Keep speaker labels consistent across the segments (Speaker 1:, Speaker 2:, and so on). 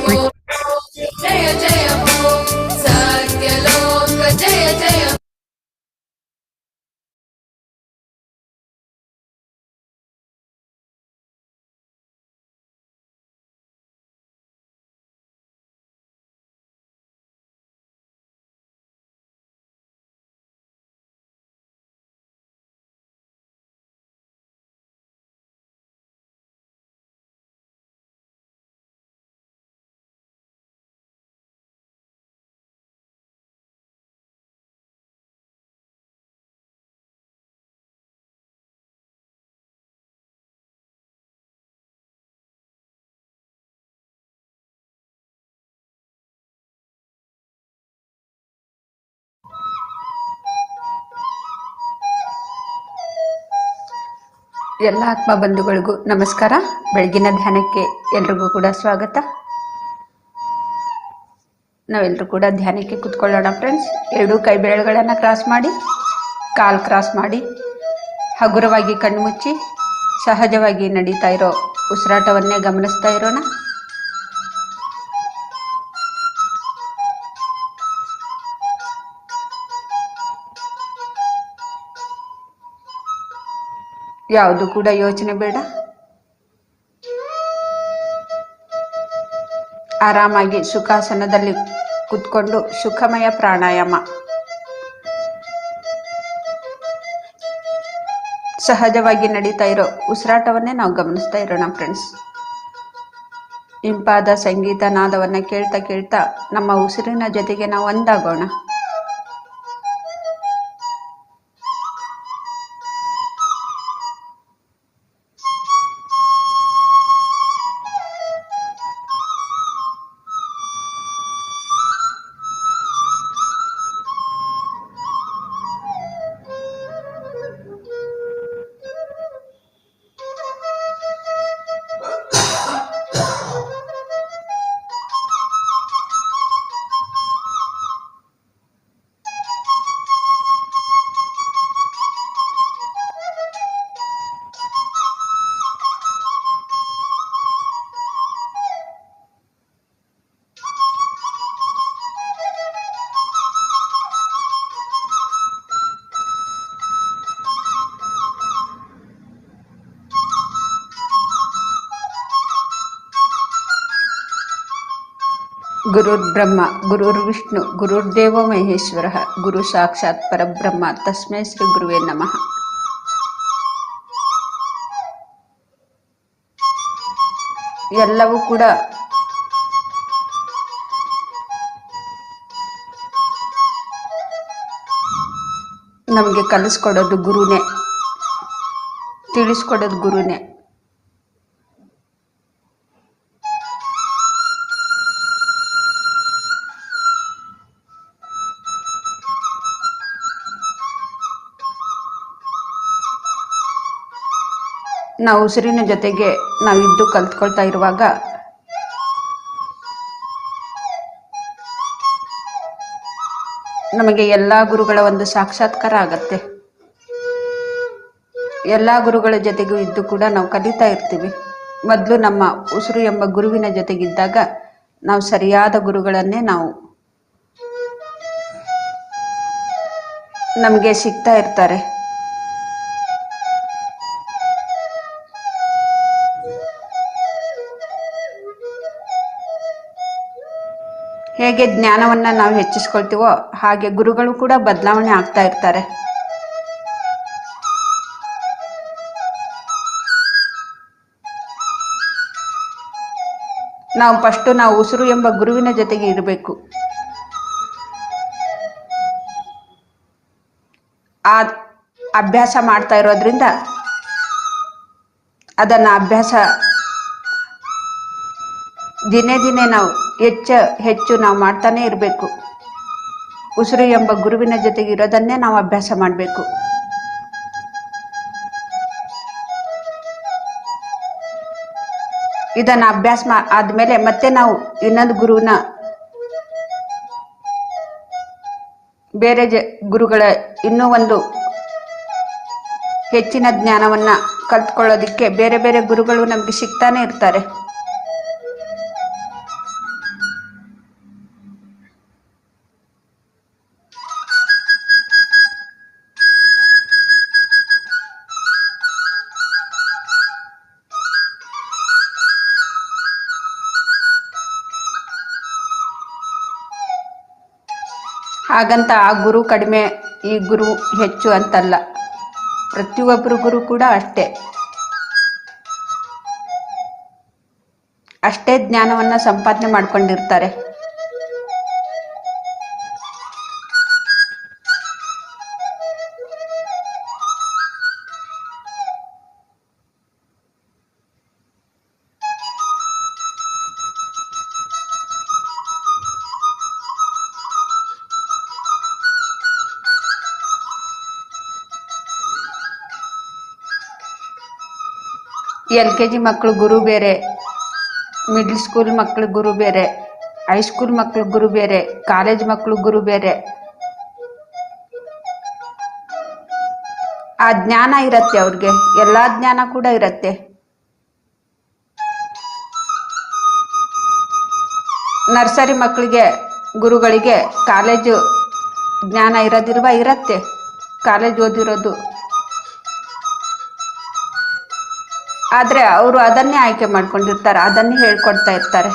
Speaker 1: जय जय हो सत्यलोक जय जय
Speaker 2: ಎಲ್ಲ ಆತ್ಮ ಬಂಧುಗಳಿಗೂ ನಮಸ್ಕಾರ. ಬೆಳಗಿನ ಧ್ಯಾನಕ್ಕೆ ಎಲ್ರಿಗೂ ಕೂಡ ಸ್ವಾಗತ. ನಾವೆಲ್ಲರೂ ಕೂಡ ಧ್ಯಾನಕ್ಕೆ ಕೂತ್ಕೊಳ್ಳೋಣ ಫ್ರೆಂಡ್ಸ್. ಎರಡೂ ಕೈ ಬೆರಳುಗಳನ್ನು ಕ್ರಾಸ್ ಮಾಡಿ, ಕಾಲು ಕ್ರಾಸ್ ಮಾಡಿ, ಹಗುರವಾಗಿ ಕಣ್ಣು ಮುಚ್ಚಿ ಸಹಜವಾಗಿ ನಡೀತಾ ಇರೋ ಉಸಿರಾಟವನ್ನೇ ಗಮನಿಸ್ತಾ ಇರೋಣ. ಯಾವುದು ಕೂಡ ಯೋಚನೆ ಬೇಡ. ಆರಾಮಾಗಿ ಸುಖಾಸನದಲ್ಲಿ ಕೂತ್ಕೊಂಡು ಸುಖಮಯ ಪ್ರಾಣಾಯಾಮ, ಸಹಜವಾಗಿ ನಡೀತಾ ಇರೋ ಉಸಿರಾಟವನ್ನೇ ನಾವು ಗಮನಿಸ್ತಾ ಇರೋಣ ಫ್ರೆಂಡ್ಸ್. ಇಂಪಾದ ಸಂಗೀತ ನಾದವನ್ನು ಕೇಳ್ತಾ ಕೇಳ್ತಾ ನಮ್ಮ ಉಸಿರಿನ ಜೊತೆಗೆ ನಾವು ಒಂದಾಗೋಣ. ಗುರುರ್ ಬ್ರಹ್ಮ ಗುರುರ್ ವಿಷ್ಣು ಗುರುರ್ದೇವೋ ಮಹೇಶ್ವರ ಗುರು ಸಾಕ್ಷಾತ್ ಪರಬ್ರಹ್ಮ ತಸ್ಮೈ ಶ್ರೀ ಗುರುವೇ ನಮಃ. ಎಲ್ಲವೂ ಕೂಡ ನಮಗೆ ಕಲಿಸ್ಕೊಡೋದು ಗುರುನೇ, ತಿಳಿಸ್ಕೊಡೋದು ಗುರುನೇ. ನಾವು ಉಸಿರಿನ ಜೊತೆಗೆ ನಾವಿದ್ದು ಕಲ್ತ್ಕೊಳ್ತಾ ಇರುವಾಗ ನಮಗೆ ಎಲ್ಲ ಗುರುಗಳ ಒಂದು ಸಾಕ್ಷಾತ್ಕಾರ ಆಗತ್ತೆ. ಎಲ್ಲ ಗುರುಗಳ ಜೊತೆಗೂ ಇದ್ದು ಕೂಡ ನಾವು ಕಲಿತಾ ಇರ್ತೀವಿ. ಮೊದಲು ನಮ್ಮ ಉಸಿರು ಎಂಬ ಗುರುವಿನ ಜೊತೆಗಿದ್ದಾಗ ನಾವು ಸರಿಯಾದ ಗುರುಗಳನ್ನೇ ನಮಗೆ ಸಿಗ್ತಾ ಇರ್ತಾರೆ. ಹೇಗೆ ಜ್ಞಾನವನ್ನು ನಾವು ಹೆಚ್ಚಿಸ್ಕೊಳ್ತೀವೋ ಹಾಗೆ ಗುರುಗಳು ಕೂಡ ಬದಲಾವಣೆ ಆಗ್ತಾ ಇರ್ತಾರೆ. ನಾವು ಉಸಿರು ಎಂಬ ಗುರುವಿನ ಜೊತೆಗೆ ಇರಬೇಕು. ಆ ಅಭ್ಯಾಸ ಮಾಡ್ತಾ ಇರೋದ್ರಿಂದ ಅದನ್ನು ಅಭ್ಯಾಸ ದಿನೇ ದಿನೇ ನಾವು ಹೆಚ್ಚು ನಾವು ಮಾಡ್ತಾನೆ ಇರಬೇಕು. ಉಸಿರು ಎಂಬ ಗುರುವಿನ ಜೊತೆಗೆ ಇರೋದನ್ನೇ ನಾವು ಅಭ್ಯಾಸ ಮಾಡಬೇಕು. ಇದನ್ನು ಅಭ್ಯಾಸ ಆದಮೇಲೆ ಮತ್ತೆ ನಾವು ಇನ್ನೊಂದು ಗುರುವಿನ ಬೇರೆ ಗುರುಗಳ ಇನ್ನೂ ಒಂದು ಹೆಚ್ಚಿನ ಜ್ಞಾನವನ್ನ ಕಲ್ತ್ಕೊಳ್ಳೋದಿಕ್ಕೆ ಬೇರೆ ಬೇರೆ ಗುರುಗಳು ನಮಗೆ ಸಿಗ್ತಾನೆ ಇರ್ತಾರೆ. ಹಾಗಂತ ಆ ಗುರು ಕಡಿಮೆ ಈ ಗುರು ಹೆಚ್ಚು ಅಂತಲ್ಲ, ಪ್ರತಿಯೊಬ್ಬರು ಗುರು ಕೂಡ ಅಷ್ಟೇ ಜ್ಞಾನವನ್ನು ಸಂಪಾದನೆ ಮಾಡ್ಕೊಂಡಿರ್ತಾರೆ. LKG ಮಕ್ಕಳು ಗುರು ಬೇರೆ, ಮಿಡ್ಲ್ ಸ್ಕೂಲ್ ಮಕ್ಕಳು ಗುರು ಬೇರೆ, ಹೈಸ್ಕೂಲ್ ಮಕ್ಕಳು ಗುರು ಬೇರೆ, ಕಾಲೇಜ್ ಮಕ್ಕಳು ಗುರು ಬೇರೆ. ಆ ಜ್ಞಾನ ಇರತ್ತೆ ಅವ್ರಿಗೆ, ಎಲ್ಲ ಜ್ಞಾನ ಕೂಡ ಇರತ್ತೆ. ನರ್ಸರಿ ಮಕ್ಕಳಿಗೆ ಗುರುಗಳಿಗೆ ಕಾಲೇಜು ಜ್ಞಾನ ಇರತ್ತೆ, ಕಾಲೇಜ್ ಓದಿರೋದು. ಆದರೆ ಅವರು ಅದನ್ನೇ ಆಯ್ಕೆ ಮಾಡ್ಕೊಂಡಿರ್ತಾರೆ, ಅದನ್ನೇ ಹೇಳ್ಕೊಡ್ತಾ ಇರ್ತಾರೆ.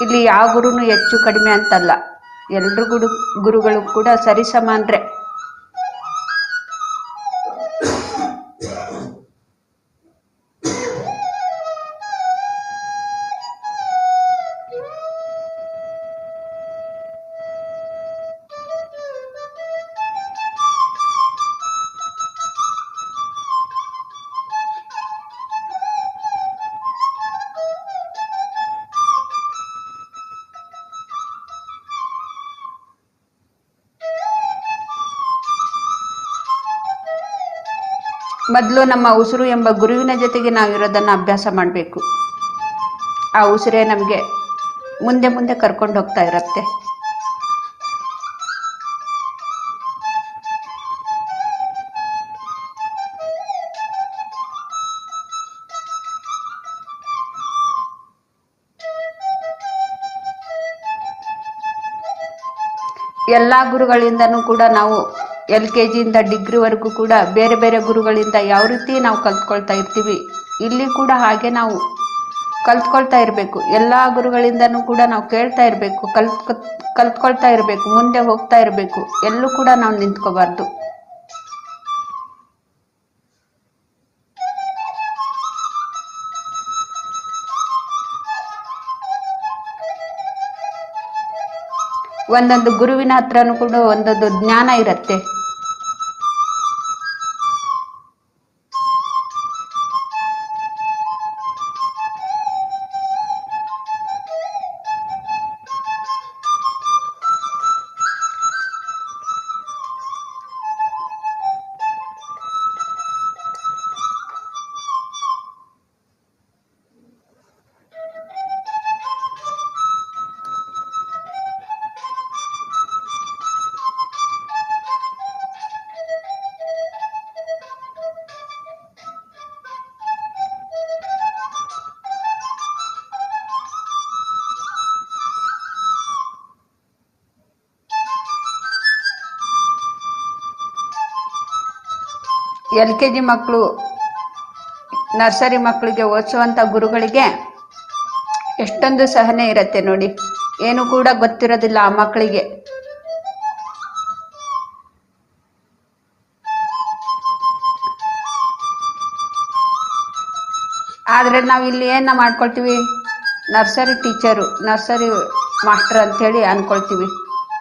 Speaker 2: ಇಲ್ಲಿ ಯಾವ ಗುರುನು ಹೆಚ್ಚು ಕಡಿಮೆ ಅಂತಲ್ಲ, ಎಲ್ರು ಗುರುಗಳು ಕೂಡ ಸರಿಸಮಾನ್ರೆ. ಮೊದಲು ನಮ್ಮ ಉಸಿರು ಎಂಬ ಗುರುವಿನ ಜೊತೆಗೆ ನಾವಿರೋದನ್ನು ಅಭ್ಯಾಸ ಮಾಡಬೇಕು. ಆ ಉಸಿರೇ ನಮಗೆ ಮುಂದೆ ಮುಂದೆ ಕರ್ಕೊಂಡು ಹೋಗ್ತಾ ಇರತ್ತೆ. ಎಲ್ಲ ಗುರುಗಳಿಂದನೂ ಕೂಡ ನಾವು LKG ಇಂದ ಡಿಗ್ರಿವರೆಗೂ ಕೂಡ ಬೇರೆ ಬೇರೆ ಗುರುಗಳಿಂದ ಯಾವ ರೀತಿ ನಾವು ಕಲ್ತ್ಕೊಳ್ತಾ ಇರ್ತೀವಿ, ಇಲ್ಲಿ ಕೂಡ ಹಾಗೆ ನಾವು ಕಲ್ತ್ಕೊಳ್ತಾ ಇರಬೇಕು. ಎಲ್ಲ ಗುರುಗಳಿಂದನೂ ಕೂಡ ನಾವು ಕೇಳ್ತಾ ಇರಬೇಕು, ಕಲ್ತ್ಕೊಳ್ತಾ ಇರಬೇಕು, ಮುಂದೆ ಹೋಗ್ತಾ ಇರಬೇಕು. ಎಲ್ಲೂ ಕೂಡ ನಾವು ನಿಂತ್ಕೋಬಾರ್ದು. ಒಂದೊಂದು ಗುರುವಿನ ಹತ್ರನೂ ಕೂಡ ಒಂದೊಂದು ಜ್ಞಾನ ಇರತ್ತೆ. LKG ಮಕ್ಕಳು ನರ್ಸರಿ ಮಕ್ಕಳಿಗೆ ಓದಿಸುವಂಥ ಗುರುಗಳಿಗೆ ಎಷ್ಟೊಂದು ಸಹನೆ ಇರುತ್ತೆ ನೋಡಿ. ಏನು ಕೂಡ ಗೊತ್ತಿರೋದಿಲ್ಲ ಆ ಮಕ್ಕಳಿಗೆ. ಆದರೆ ನಾವು ಇಲ್ಲಿ ಏನು ಮಾಡ್ಕೊಳ್ತೀವಿ, ನರ್ಸರಿ ಟೀಚರು, ನರ್ಸರಿ ಮಾಸ್ಟರ್ ಅಂಥೇಳಿ ಅಂದ್ಕೊಳ್ತೀವಿ.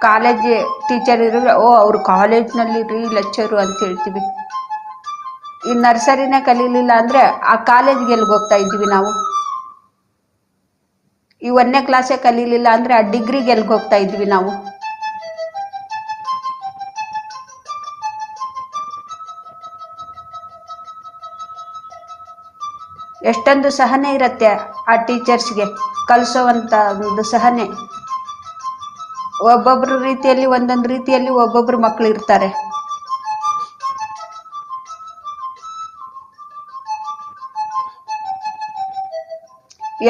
Speaker 2: ಕಾಲೇಜ್ ಟೀಚರ್ ಇರೋರು, ಅವರು ಕಾಲೇಜ್ನಲ್ಲಿ ಲೆಕ್ಚರು ಅಂತ ಹೇಳ್ತೀವಿ. ಈ ನರ್ಸರಿನೇ ಕಲೀಲಿಲ್ಲ ಅಂದರೆ ಆ ಕಾಲೇಜ್ಗೆ ಎಲ್ಲಿಗೆ ಹೋಗ್ತಾ ಇದ್ದೀವಿ ನಾವು? ಈ 1ನೇ ಕ್ಲಾಸೇ ಕಲೀಲಿಲ್ಲ ಅಂದರೆ ಆ ಡಿಗ್ರಿಗೆ ಎಲ್ಲಿಗೆ ಹೋಗ್ತಾ ಇದ್ವಿ ನಾವು? ಎಷ್ಟೊಂದು ಸಹನೆ ಇರುತ್ತೆ ಆ ಟೀಚರ್ಸ್ಗೆ, ಕಲಿಸೋವಂಥ ಒಂದು ಸಹನೆ. ಒಬ್ಬೊಬ್ಬರು ರೀತಿಯಲ್ಲಿ ಒಂದೊಂದು ರೀತಿಯಲ್ಲಿ ಒಬ್ಬೊಬ್ಬರು ಮಕ್ಕಳು ಇರ್ತಾರೆ.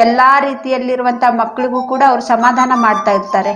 Speaker 2: ಎಲ್ಲ ರೀತಿಯಲ್ಲಿರುವಂಥ ಮಕ್ಕಳಿಗೂ ಕೂಡ ಅವರು ಸಮಾಧಾನ ಮಾಡ್ತಾ ಇರ್ತಾರೆ.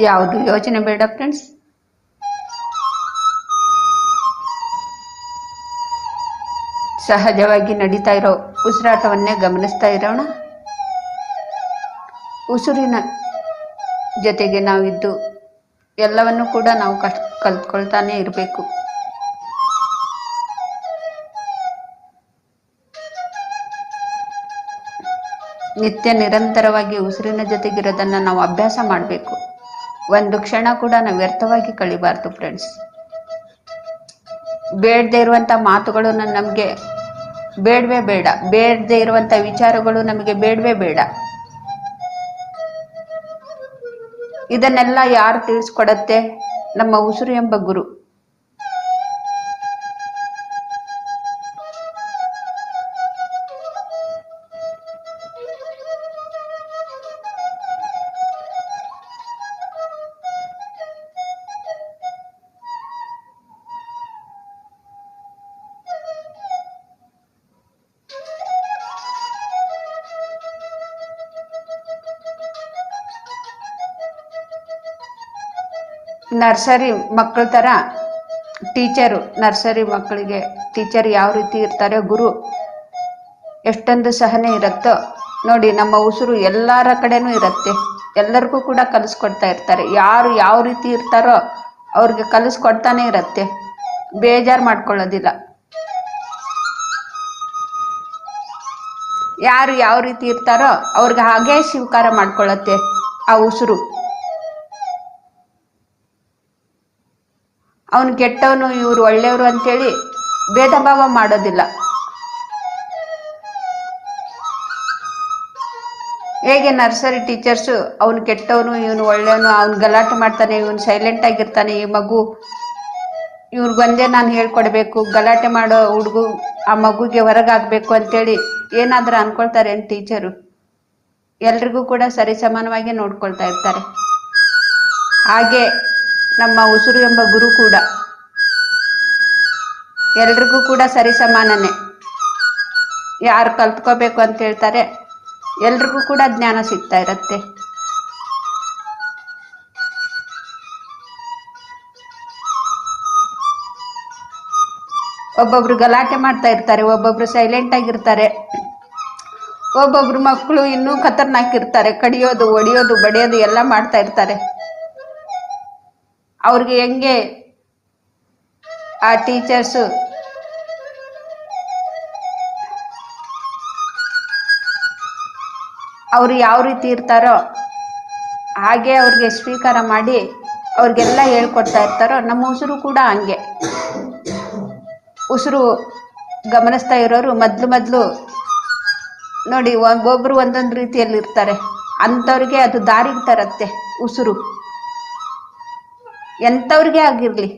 Speaker 2: ಯಾವುದು ಯೋಚನೆ ಬೇಡ ಫ್ರೆಂಡ್ಸ್. ಸಹಜವಾಗಿ ನಡೀತಾ ಇರೋ ಉಸಿರಾಟವನ್ನೇ ಗಮನಿಸ್ತಾ ಇರೋಣ. ಉಸಿರಿನ ಜೊತೆಗೆ ನಾವಿದ್ದು ಎಲ್ಲವನ್ನು ಕೂಡ ನಾವು ಕಲ್ತ್ಕೊಳ್ತಾನೆ ಇರಬೇಕು. ನಿತ್ಯ ನಿರಂತರವಾಗಿ ಉಸಿರಿನ ಜೊತೆಗಿರೋದನ್ನು ನಾವು ಅಭ್ಯಾಸ ಮಾಡಬೇಕು. ಒಂದು ಕ್ಷಣ ಕೂಡ ನಾವು ವ್ಯರ್ಥವಾಗಿ ಕಳಿಬಾರ್ದು ಫ್ರೆಂಡ್ಸ್. ಬೇಡದೇ ಇರುವಂಥ ಮಾತುಗಳು ನಮಗೆ ಬೇಡವೇ ಬೇಡ, ಬೇಡದೇ ಇರುವಂಥ ವಿಚಾರಗಳು ನಮಗೆ ಬೇಡವೇ ಬೇಡ. ಇದನ್ನೆಲ್ಲ ಯಾರು ತಿಳಿಸ್ಕೊಡತ್ತೆ? ನಮ್ಮ ಉಸಿರು ಎಂಬ ಗುರು. ನರ್ಸರಿ ಮಕ್ಕಳ ಥರ ಟೀಚರು, ನರ್ಸರಿ ಮಕ್ಕಳಿಗೆ ಟೀಚರ್ ಯಾವ ರೀತಿ ಇರ್ತಾರೆ, ಗುರು ಎಷ್ಟೊಂದು ಸಹನೆ ಇರುತ್ತೋ ನೋಡಿ. ನಮ್ಮ ಉಸಿರು ಎಲ್ಲರ ಕಡೆನೂ ಇರುತ್ತೆ. ಎಲ್ಲರಿಗೂ ಕೂಡ ಕಲಿಸ್ಕೊಡ್ತಾ ಇರ್ತಾರೆ. ಯಾರು ಯಾವ ರೀತಿ ಇರ್ತಾರೋ ಅವ್ರಿಗೆ ಕಲಿಸ್ಕೊಡ್ತಾನೆ ಇರುತ್ತೆ. ಬೇಜಾರು ಮಾಡ್ಕೊಳ್ಳೋದಿಲ್ಲ. ಯಾರು ಯಾವ ರೀತಿ ಇರ್ತಾರೋ ಅವ್ರಿಗೆ ಹಾಗೇ ಸ್ವೀಕಾರ ಮಾಡ್ಕೊಳ್ಳುತ್ತೆ ಆ ಉಸಿರು. ಅವನು ಕೆಟ್ಟವನು, ಇವರು ಒಳ್ಳೆಯವರು ಅಂತೇಳಿ ಭೇದ ಭಾವ ಮಾಡೋದಿಲ್ಲ. ಹೇಗೆ ನರ್ಸರಿ ಟೀಚರ್ಸು ಅವನು ಕೆಟ್ಟವನು, ಇವನು ಒಳ್ಳೆಯವನು, ಅವನು ಗಲಾಟೆ ಮಾಡ್ತಾನೆ, ಇವನು ಸೈಲೆಂಟ್ ಆಗಿರ್ತಾನೆ, ಈ ಮಗು ಇವ್ರಿಗೊಂದೇ ನಾನು ಹೇಳ್ಕೊಡ್ಬೇಕು, ಗಲಾಟೆ ಮಾಡೋ ಹುಡುಗು ಆ ಮಗುಗೆ ಹೊರಗಾಗಬೇಕು ಅಂತೇಳಿ ಏನಾದರೂ ಅನ್ಕೊಳ್ತಾರೆ ಏನು ಟೀಚರು? ಎಲ್ರಿಗೂ ಕೂಡ ಸರಿ ಸಮಾನವಾಗಿ ನೋಡ್ಕೊಳ್ತಾ ಇರ್ತಾರೆ. ಹಾಗೆ ನಮ್ಮ ಉಸಿರು ಎಂಬ ಗುರು ಕೂಡ ಎಲ್ರಿಗೂ ಕೂಡ ಸರಿ ಸಮಾನನೇ. ಯಾರು ಕಲ್ತ್ಕೋಬೇಕು ಅಂತ ಹೇಳ್ತಾರೆ ಎಲ್ರಿಗೂ ಕೂಡ ಜ್ಞಾನ ಸಿಗ್ತಾ ಇರತ್ತೆ. ಒಬ್ಬೊಬ್ರು ಗಲಾಟೆ ಮಾಡ್ತಾ ಇರ್ತಾರೆ, ಒಬ್ಬೊಬ್ರು ಸೈಲೆಂಟ್ ಆಗಿರ್ತಾರೆ, ಒಬ್ಬೊಬ್ರು ಮಕ್ಕಳು ಇನ್ನೂ ಖತರ್ನಾಕ್ ಇರ್ತಾರೆ, ಕಡಿಯೋದು ಒಡೆಯೋದು ಬಡಿಯೋದು ಎಲ್ಲ ಮಾಡ್ತಾ ಇರ್ತಾರೆ. ಅವ್ರಿಗೆ ಹೆಂಗೆ ಆ ಟೀಚರ್ಸು ಅವರು ಯಾವ ರೀತಿ ಇರ್ತಾರೋ ಹಾಗೆ ಅವ್ರಿಗೆ ಸ್ವೀಕಾರ ಮಾಡಿ ಅವ್ರಿಗೆಲ್ಲ ಹೇಳ್ಕೊಡ್ತಾ ಇರ್ತಾರೋ, ನಮ್ಮ ಉಸಿರು ಕೂಡ ಹಂಗೆ. ಉಸಿರು ಗಮನಿಸ್ತಾ ಇರೋರು ಮೊದಲು ನೋಡಿ, ಒಬ್ಬೊಬ್ರು ಒಂದೊಂದು ರೀತಿಯಲ್ಲಿ ಇರ್ತಾರೆ. ಅಂಥವ್ರಿಗೆ ಅದು ದಾರಿಗೆ ತರತ್ತೆ ಉಸಿರು, ಎಂಥವ್ರಿಗೆ ಆಗಿರಲಿ.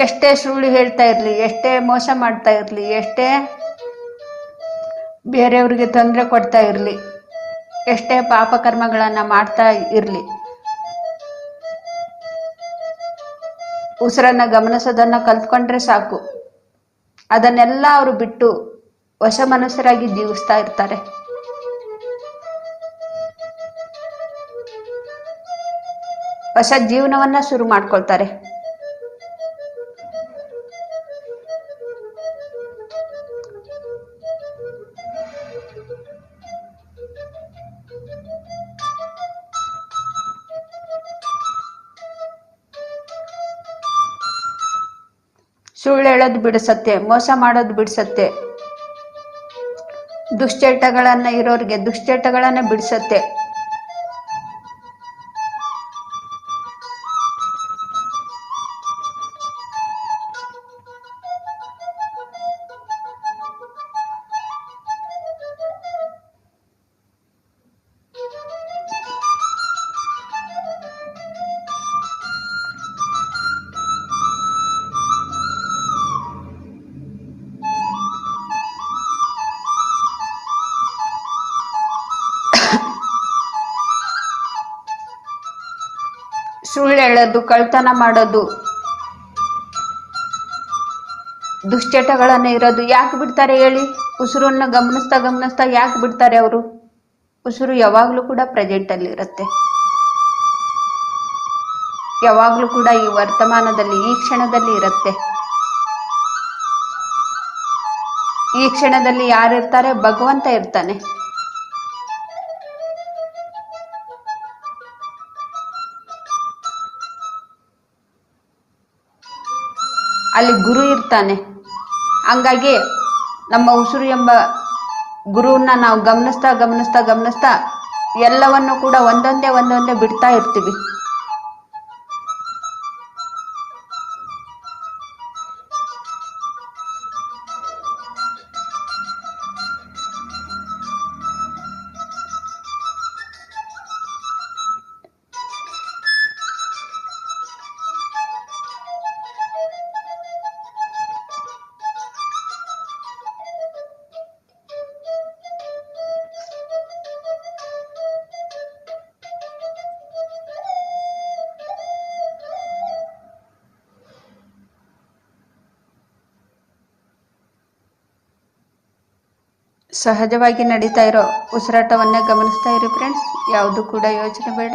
Speaker 2: ಎಷ್ಟೇ ಸುಳ್ಳು ಹೇಳ್ತಾ ಇರಲಿ, ಎಷ್ಟೇ ಮೋಸ ಮಾಡ್ತಾ ಇರಲಿ, ಎಷ್ಟೇ ಬೇರೆಯವ್ರಿಗೆ ತೊಂದರೆ ಕೊಡ್ತಾ ಇರಲಿ, ಎಷ್ಟೇ ಪಾಪಕರ್ಮಗಳನ್ನು ಮಾಡ್ತಾ ಇರಲಿ, ಉಸಿರನ್ನು ಗಮನಿಸೋದನ್ನು ಕಲ್ತ್ಕೊಂಡ್ರೆ ಸಾಕು. ಅದನ್ನೆಲ್ಲ ಅವರು ಬಿಟ್ಟು ಹೊಸ ಮನುಷ್ಯರಾಗಿ ಜೀವಿಸ್ತಾ ಇರ್ತಾರೆ. ಹೊಸ ಜೀವನವನ್ನ ಶುರು ಮಾಡ್ಕೊಳ್ತಾರೆ. ಸುಳ್ಳು ಹೇಳೋದು ಬಿಡಿಸತ್ತೆ, ಮೋಸ ಮಾಡೋದು ಬಿಡಿಸತ್ತೆ, ದುಶ್ಚಟಗಳನ್ನ ಇರೋರಿಗೆ ದುಶ್ಚಟಗಳನ್ನ ಬಿಡಿಸತ್ತೆ. ಸುಳ್ಳು ಹೇಳೋದು, ಕಳ್ತನ ಮಾಡೋದು, ದುಶ್ಚಟಗಳನ್ನ ಇರೋದು ಯಾಕೆ ಬಿಡ್ತಾರೆ ಹೇಳಿ? ಉಸಿರನ್ನ ಗಮನಿಸ್ತಾ ಗಮನಿಸ್ತಾ ಯಾಕೆ ಬಿಡ್ತಾರೆ ಅವರು? ಉಸಿರು ಯಾವಾಗಲೂ ಕೂಡ ಪ್ರೆಸೆಂಟಲ್ಲಿ ಇರುತ್ತೆ, ಯಾವಾಗಲೂ ಕೂಡ ಈ ವರ್ತಮಾನದಲ್ಲಿ, ಈ ಕ್ಷಣದಲ್ಲಿ ಇರುತ್ತೆ. ಈ ಕ್ಷಣದಲ್ಲಿ ಯಾರಿರ್ತಾರೆ? ಭಗವಂತ ಇರ್ತಾನೆ. ಅಲ್ಲಿ ಗುರು ಇರ್ತಾನೆ. ಹಂಗಾಗಿ ನಮ್ಮ ಉಸಿರು ಎಂಬ ಗುರುವನ್ನ ನಾವು ಗಮನಿಸ್ತಾ ಗಮನಿಸ್ತಾ ಗಮನಿಸ್ತಾ ಎಲ್ಲವನ್ನು ಕೂಡ ಒಂದೊಂದೇ ಬಿಡ್ತಾ ಇರ್ತೀವಿ. ಸಹಜವಾಗಿ ನಡೀತಾ ಇರೋ ಉಸಿರಾಟವನ್ನೇ ಗಮನಿಸ್ತಾ ಇರಿ ಫ್ರೆಂಡ್ಸ್. ಯಾವುದು ಕೂಡ ಯೋಚನೆ ಬೇಡ.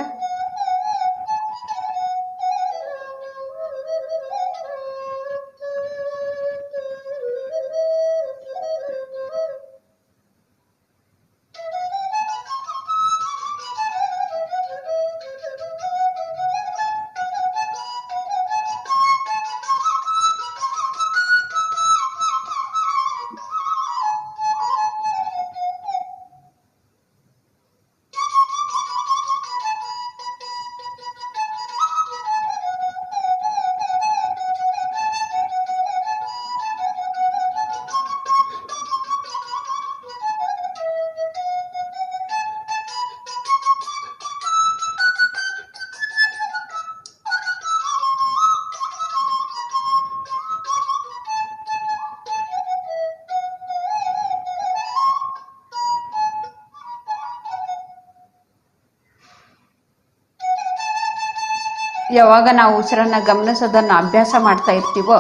Speaker 2: ಯಾವಾಗ ನಾವು ಉಸಿರನ್ನ ಗಮನಿಸೋದನ್ನು ಅಭ್ಯಾಸ ಮಾಡ್ತಾ ಇರ್ತೀವೋ,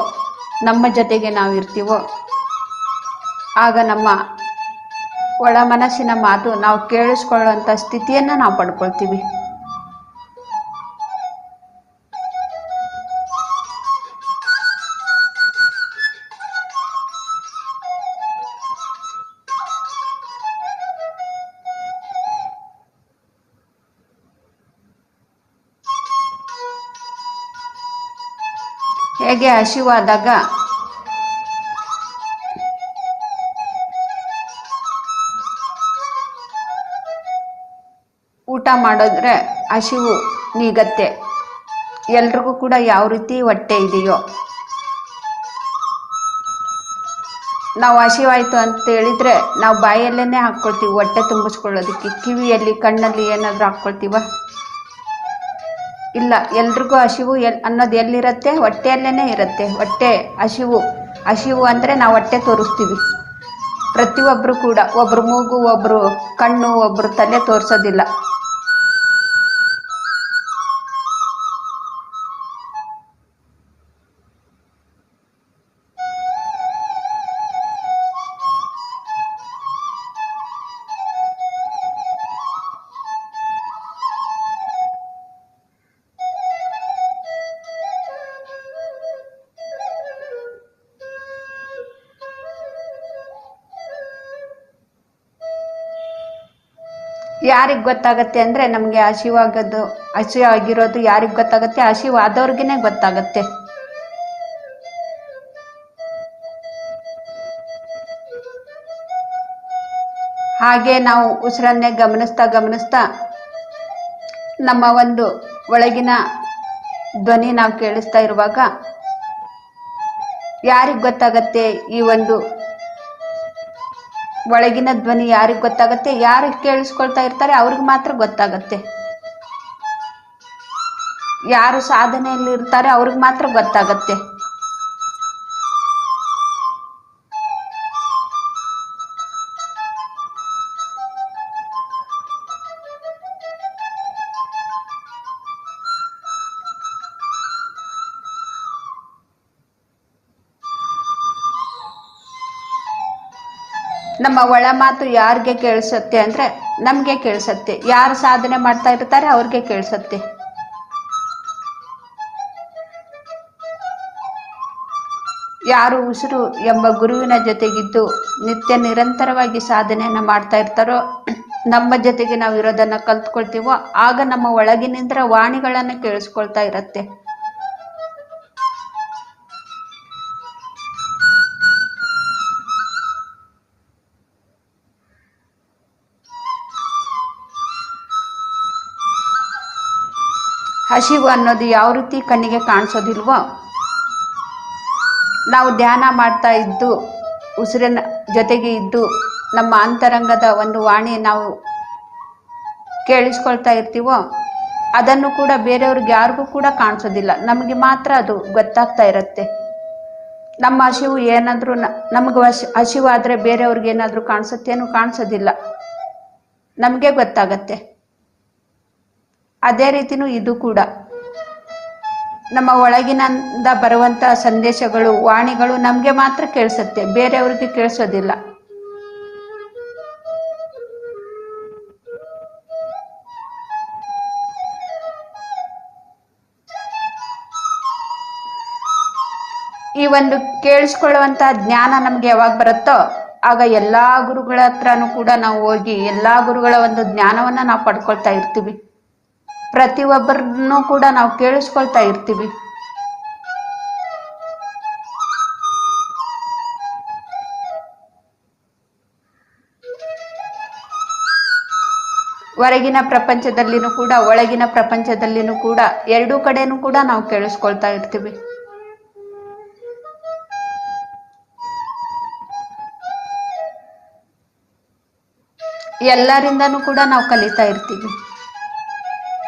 Speaker 2: ನಮ್ಮ ಜೊತೆಗೆ ನಾವು ಇರ್ತೀವೋ, ಆಗ ನಮ್ಮ ಒಳ ಮನಸ್ಸಿನ ಮಾತು ನಾವು ಕೇಳಿಸ್ಕೊಳ್ಳುವಂಥ ಸ್ಥಿತಿಯನ್ನು ನಾವು ಪಡ್ಕೊಳ್ತೀವಿ. ಹೇಗೆ ಹಸಿವಾದಾಗ ಊಟ ಮಾಡಿದ್ರೆ ಹಸಿವು ನೀಗತ್ತೆ. ಎಲ್ರಿಗೂ ಕೂಡ ಯಾವ ರೀತಿ ಹೊಟ್ಟೆ ಇದೆಯೋ, ನಾವು ಹಸಿವಾಯ್ತು ಅಂತ ಹೇಳಿದ್ರೆ ನಾವು ಬಾಯಲ್ಲೇ ಹಾಕ್ಕೊಳ್ತೀವಿ ಹೊಟ್ಟೆ ತುಂಬಿಸ್ಕೊಳ್ಳೋದಕ್ಕೆ. ಕಿವಿಯಲ್ಲಿ, ಕಣ್ಣಲ್ಲಿ ಏನಾದರೂ ಹಾಕ್ಕೊಳ್ತೀವ? ಇಲ್ಲ. ಎಲ್ರಿಗೂ ಹಸಿವು ಅನ್ನೋದು ಎಲ್ಲಿರುತ್ತೆ? ಹೊಟ್ಟೆಯಲ್ಲೇ ಇರುತ್ತೆ. ಹೊಟ್ಟೆ ಹಸಿವು ಅಂದರೆ ನಾವು ಹೊಟ್ಟೆ ತೋರಿಸ್ತೀವಿ. ಪ್ರತಿಯೊಬ್ಬರು ಕೂಡ ಒಬ್ಬರು ಮೂಗು, ಒಬ್ಬರು ಕಣ್ಣು, ಒಬ್ಬರು ತಲೆ ತೋರಿಸೋದಿಲ್ಲ. ಯಾರಿಗೆ ಗೊತ್ತಾಗತ್ತೆ ಅಂದರೆ ನಮಗೆ ಹಸಿವಾಗಿರೋದು ಯಾರಿಗೆ ಗೊತ್ತಾಗತ್ತೆ? ಹಸಿವಾದವ್ರಿಗೇ ಗೊತ್ತಾಗತ್ತೆ. ಹಾಗೆ ನಾವು ಉಸಿರನ್ನೇ ಗಮನಿಸ್ತಾ ನಮ್ಮ ಒಂದು ಒಳಗಿನ ಧ್ವನಿ ನಾವು ಕೇಳಿಸ್ತಾ ಇರುವಾಗ ಯಾರಿಗೆ ಗೊತ್ತಾಗತ್ತೆ? ಈ ಒಂದು ಒಳಗಿನ ಧ್ವನಿ ಯಾರಿಗೆ ಗೊತ್ತಾಗತ್ತೆ? ಯಾರು ಕೇಳಿಸ್ಕೊಳ್ತಾ ಇರ್ತಾರೆ ಅವ್ರಿಗೆ ಮಾತ್ರ ಗೊತ್ತಾಗತ್ತೆ. ಯಾರು ಸಾಧನೆಯಲ್ಲಿ ಇರ್ತಾರೆ ಅವ್ರಿಗೆ ಮಾತ್ರ ಗೊತ್ತಾಗತ್ತೆ. ನಮ್ಮ ಒಳ ಮಾತು ಯಾರಿಗೆ ಕೇಳಿಸುತ್ತೆ ಅಂದರೆ ನಮಗೆ ಕೇಳಿಸುತ್ತೆ. ಯಾರು ಸಾಧನೆ ಮಾಡ್ತಾ ಇರ್ತಾರೆ ಅವ್ರಿಗೆ ಕೇಳಿಸುತ್ತೆ. ಯಾರು ಉಸಿರು ಎಂಬ ಗುರುವಿನ ಜೊತೆಗಿದ್ದು ನಿತ್ಯ ನಿರಂತರವಾಗಿ ಸಾಧನೆಯನ್ನು ಮಾಡ್ತಾ ಇರ್ತಾರೋ, ನಮ್ಮ ಜೊತೆಗೆ ನಾವು ಇರೋದನ್ನು ಕಲ್ತ್ಕೊಳ್ತೀವೋ, ಆಗ ನಮ್ಮ ಒಳಗಿನಿಂದ ವಾಣಿಗಳನ್ನು ಕೇಳಿಸ್ಕೊಳ್ತಾ ಇರತ್ತೆ. ಹಸಿವು ಅನ್ನೋದು ಯಾವ ರೀತಿ ಕಣ್ಣಿಗೆ ಕಾಣಿಸೋದಿಲ್ವೋ, ನಾವು ಧ್ಯಾನ ಮಾಡ್ತಾ ಇದ್ದು ಉಸಿರಿನ ಜೊತೆಗೆ ಇದ್ದು ನಮ್ಮ ಅಂತರಂಗದ ಒಂದು ವಾಣಿ ನಾವು ಕೇಳಿಸ್ಕೊಳ್ತಾ ಇರ್ತೀವೋ, ಅದನ್ನು ಕೂಡ ಬೇರೆಯವ್ರಿಗೆ ಯಾರಿಗೂ ಕೂಡ ಕಾಣಿಸೋದಿಲ್ಲ, ನಮಗೆ ಮಾತ್ರ ಅದು ಗೊತ್ತಾಗ್ತಾ ಇರುತ್ತೆ. ನಮ್ಮ ಹಸಿವು ಏನಾದರೂ ನಮಗೆ ಹಸಿವಾದರೆ ಬೇರೆಯವ್ರಿಗೆ ಏನಾದರೂ ಕಾಣಿಸುತ್ತೇನೂ? ಕಾಣಿಸೋದಿಲ್ಲ, ನಮಗೆ ಗೊತ್ತಾಗತ್ತೆ. ಅದೇ ರೀತಿನೂ ಇದು ಕೂಡ ನಮ್ಮ ಒಳಗಿನಿಂದ ಬರುವಂಥ ಸಂದೇಶಗಳು, ವಾಣಿಗಳು ನಮಗೆ ಮಾತ್ರ ಕೇಳಿಸುತ್ತೆ, ಬೇರೆಯವ್ರಿಗೆ ಕೇಳಿಸೋದಿಲ್ಲ. ಈ ಒಂದು ಕೇಳಿಸ್ಕೊಳ್ಳುವಂಥ ಜ್ಞಾನ ನಮಗೆ ಯಾವಾಗ ಬರುತ್ತೋ ಆಗ ಎಲ್ಲ ಗುರುಗಳ ಹತ್ರನೂ ಕೂಡ ನಾವು ಹೋಗಿ ಎಲ್ಲ ಗುರುಗಳ ಒಂದು ಜ್ಞಾನವನ್ನು ನಾವು ಪಡ್ಕೊಳ್ತಾ ಇರ್ತೀವಿ. ಪ್ರತಿಯೊಬ್ಬರನ್ನೂ ಕೂಡ ನಾವು ಕೇಳಿಸ್ಕೊಳ್ತಾ ಇರ್ತೀವಿ. ಹೊರಗಿನ ಪ್ರಪಂಚದಲ್ಲಿನೂ ಕೂಡ ಒಳಗಿನ ಪ್ರಪಂಚದಲ್ಲಿನೂ ಕೂಡ ಎರಡೂ ಕಡೆನೂ ಕೂಡ ನಾವು ಕೇಳಿಸ್ಕೊಳ್ತಾ ಇರ್ತೀವಿ. ಎಲ್ಲರಿಂದನೂ ಕೂಡ ನಾವು ಕಲಿತಾ ಇರ್ತೀವಿ.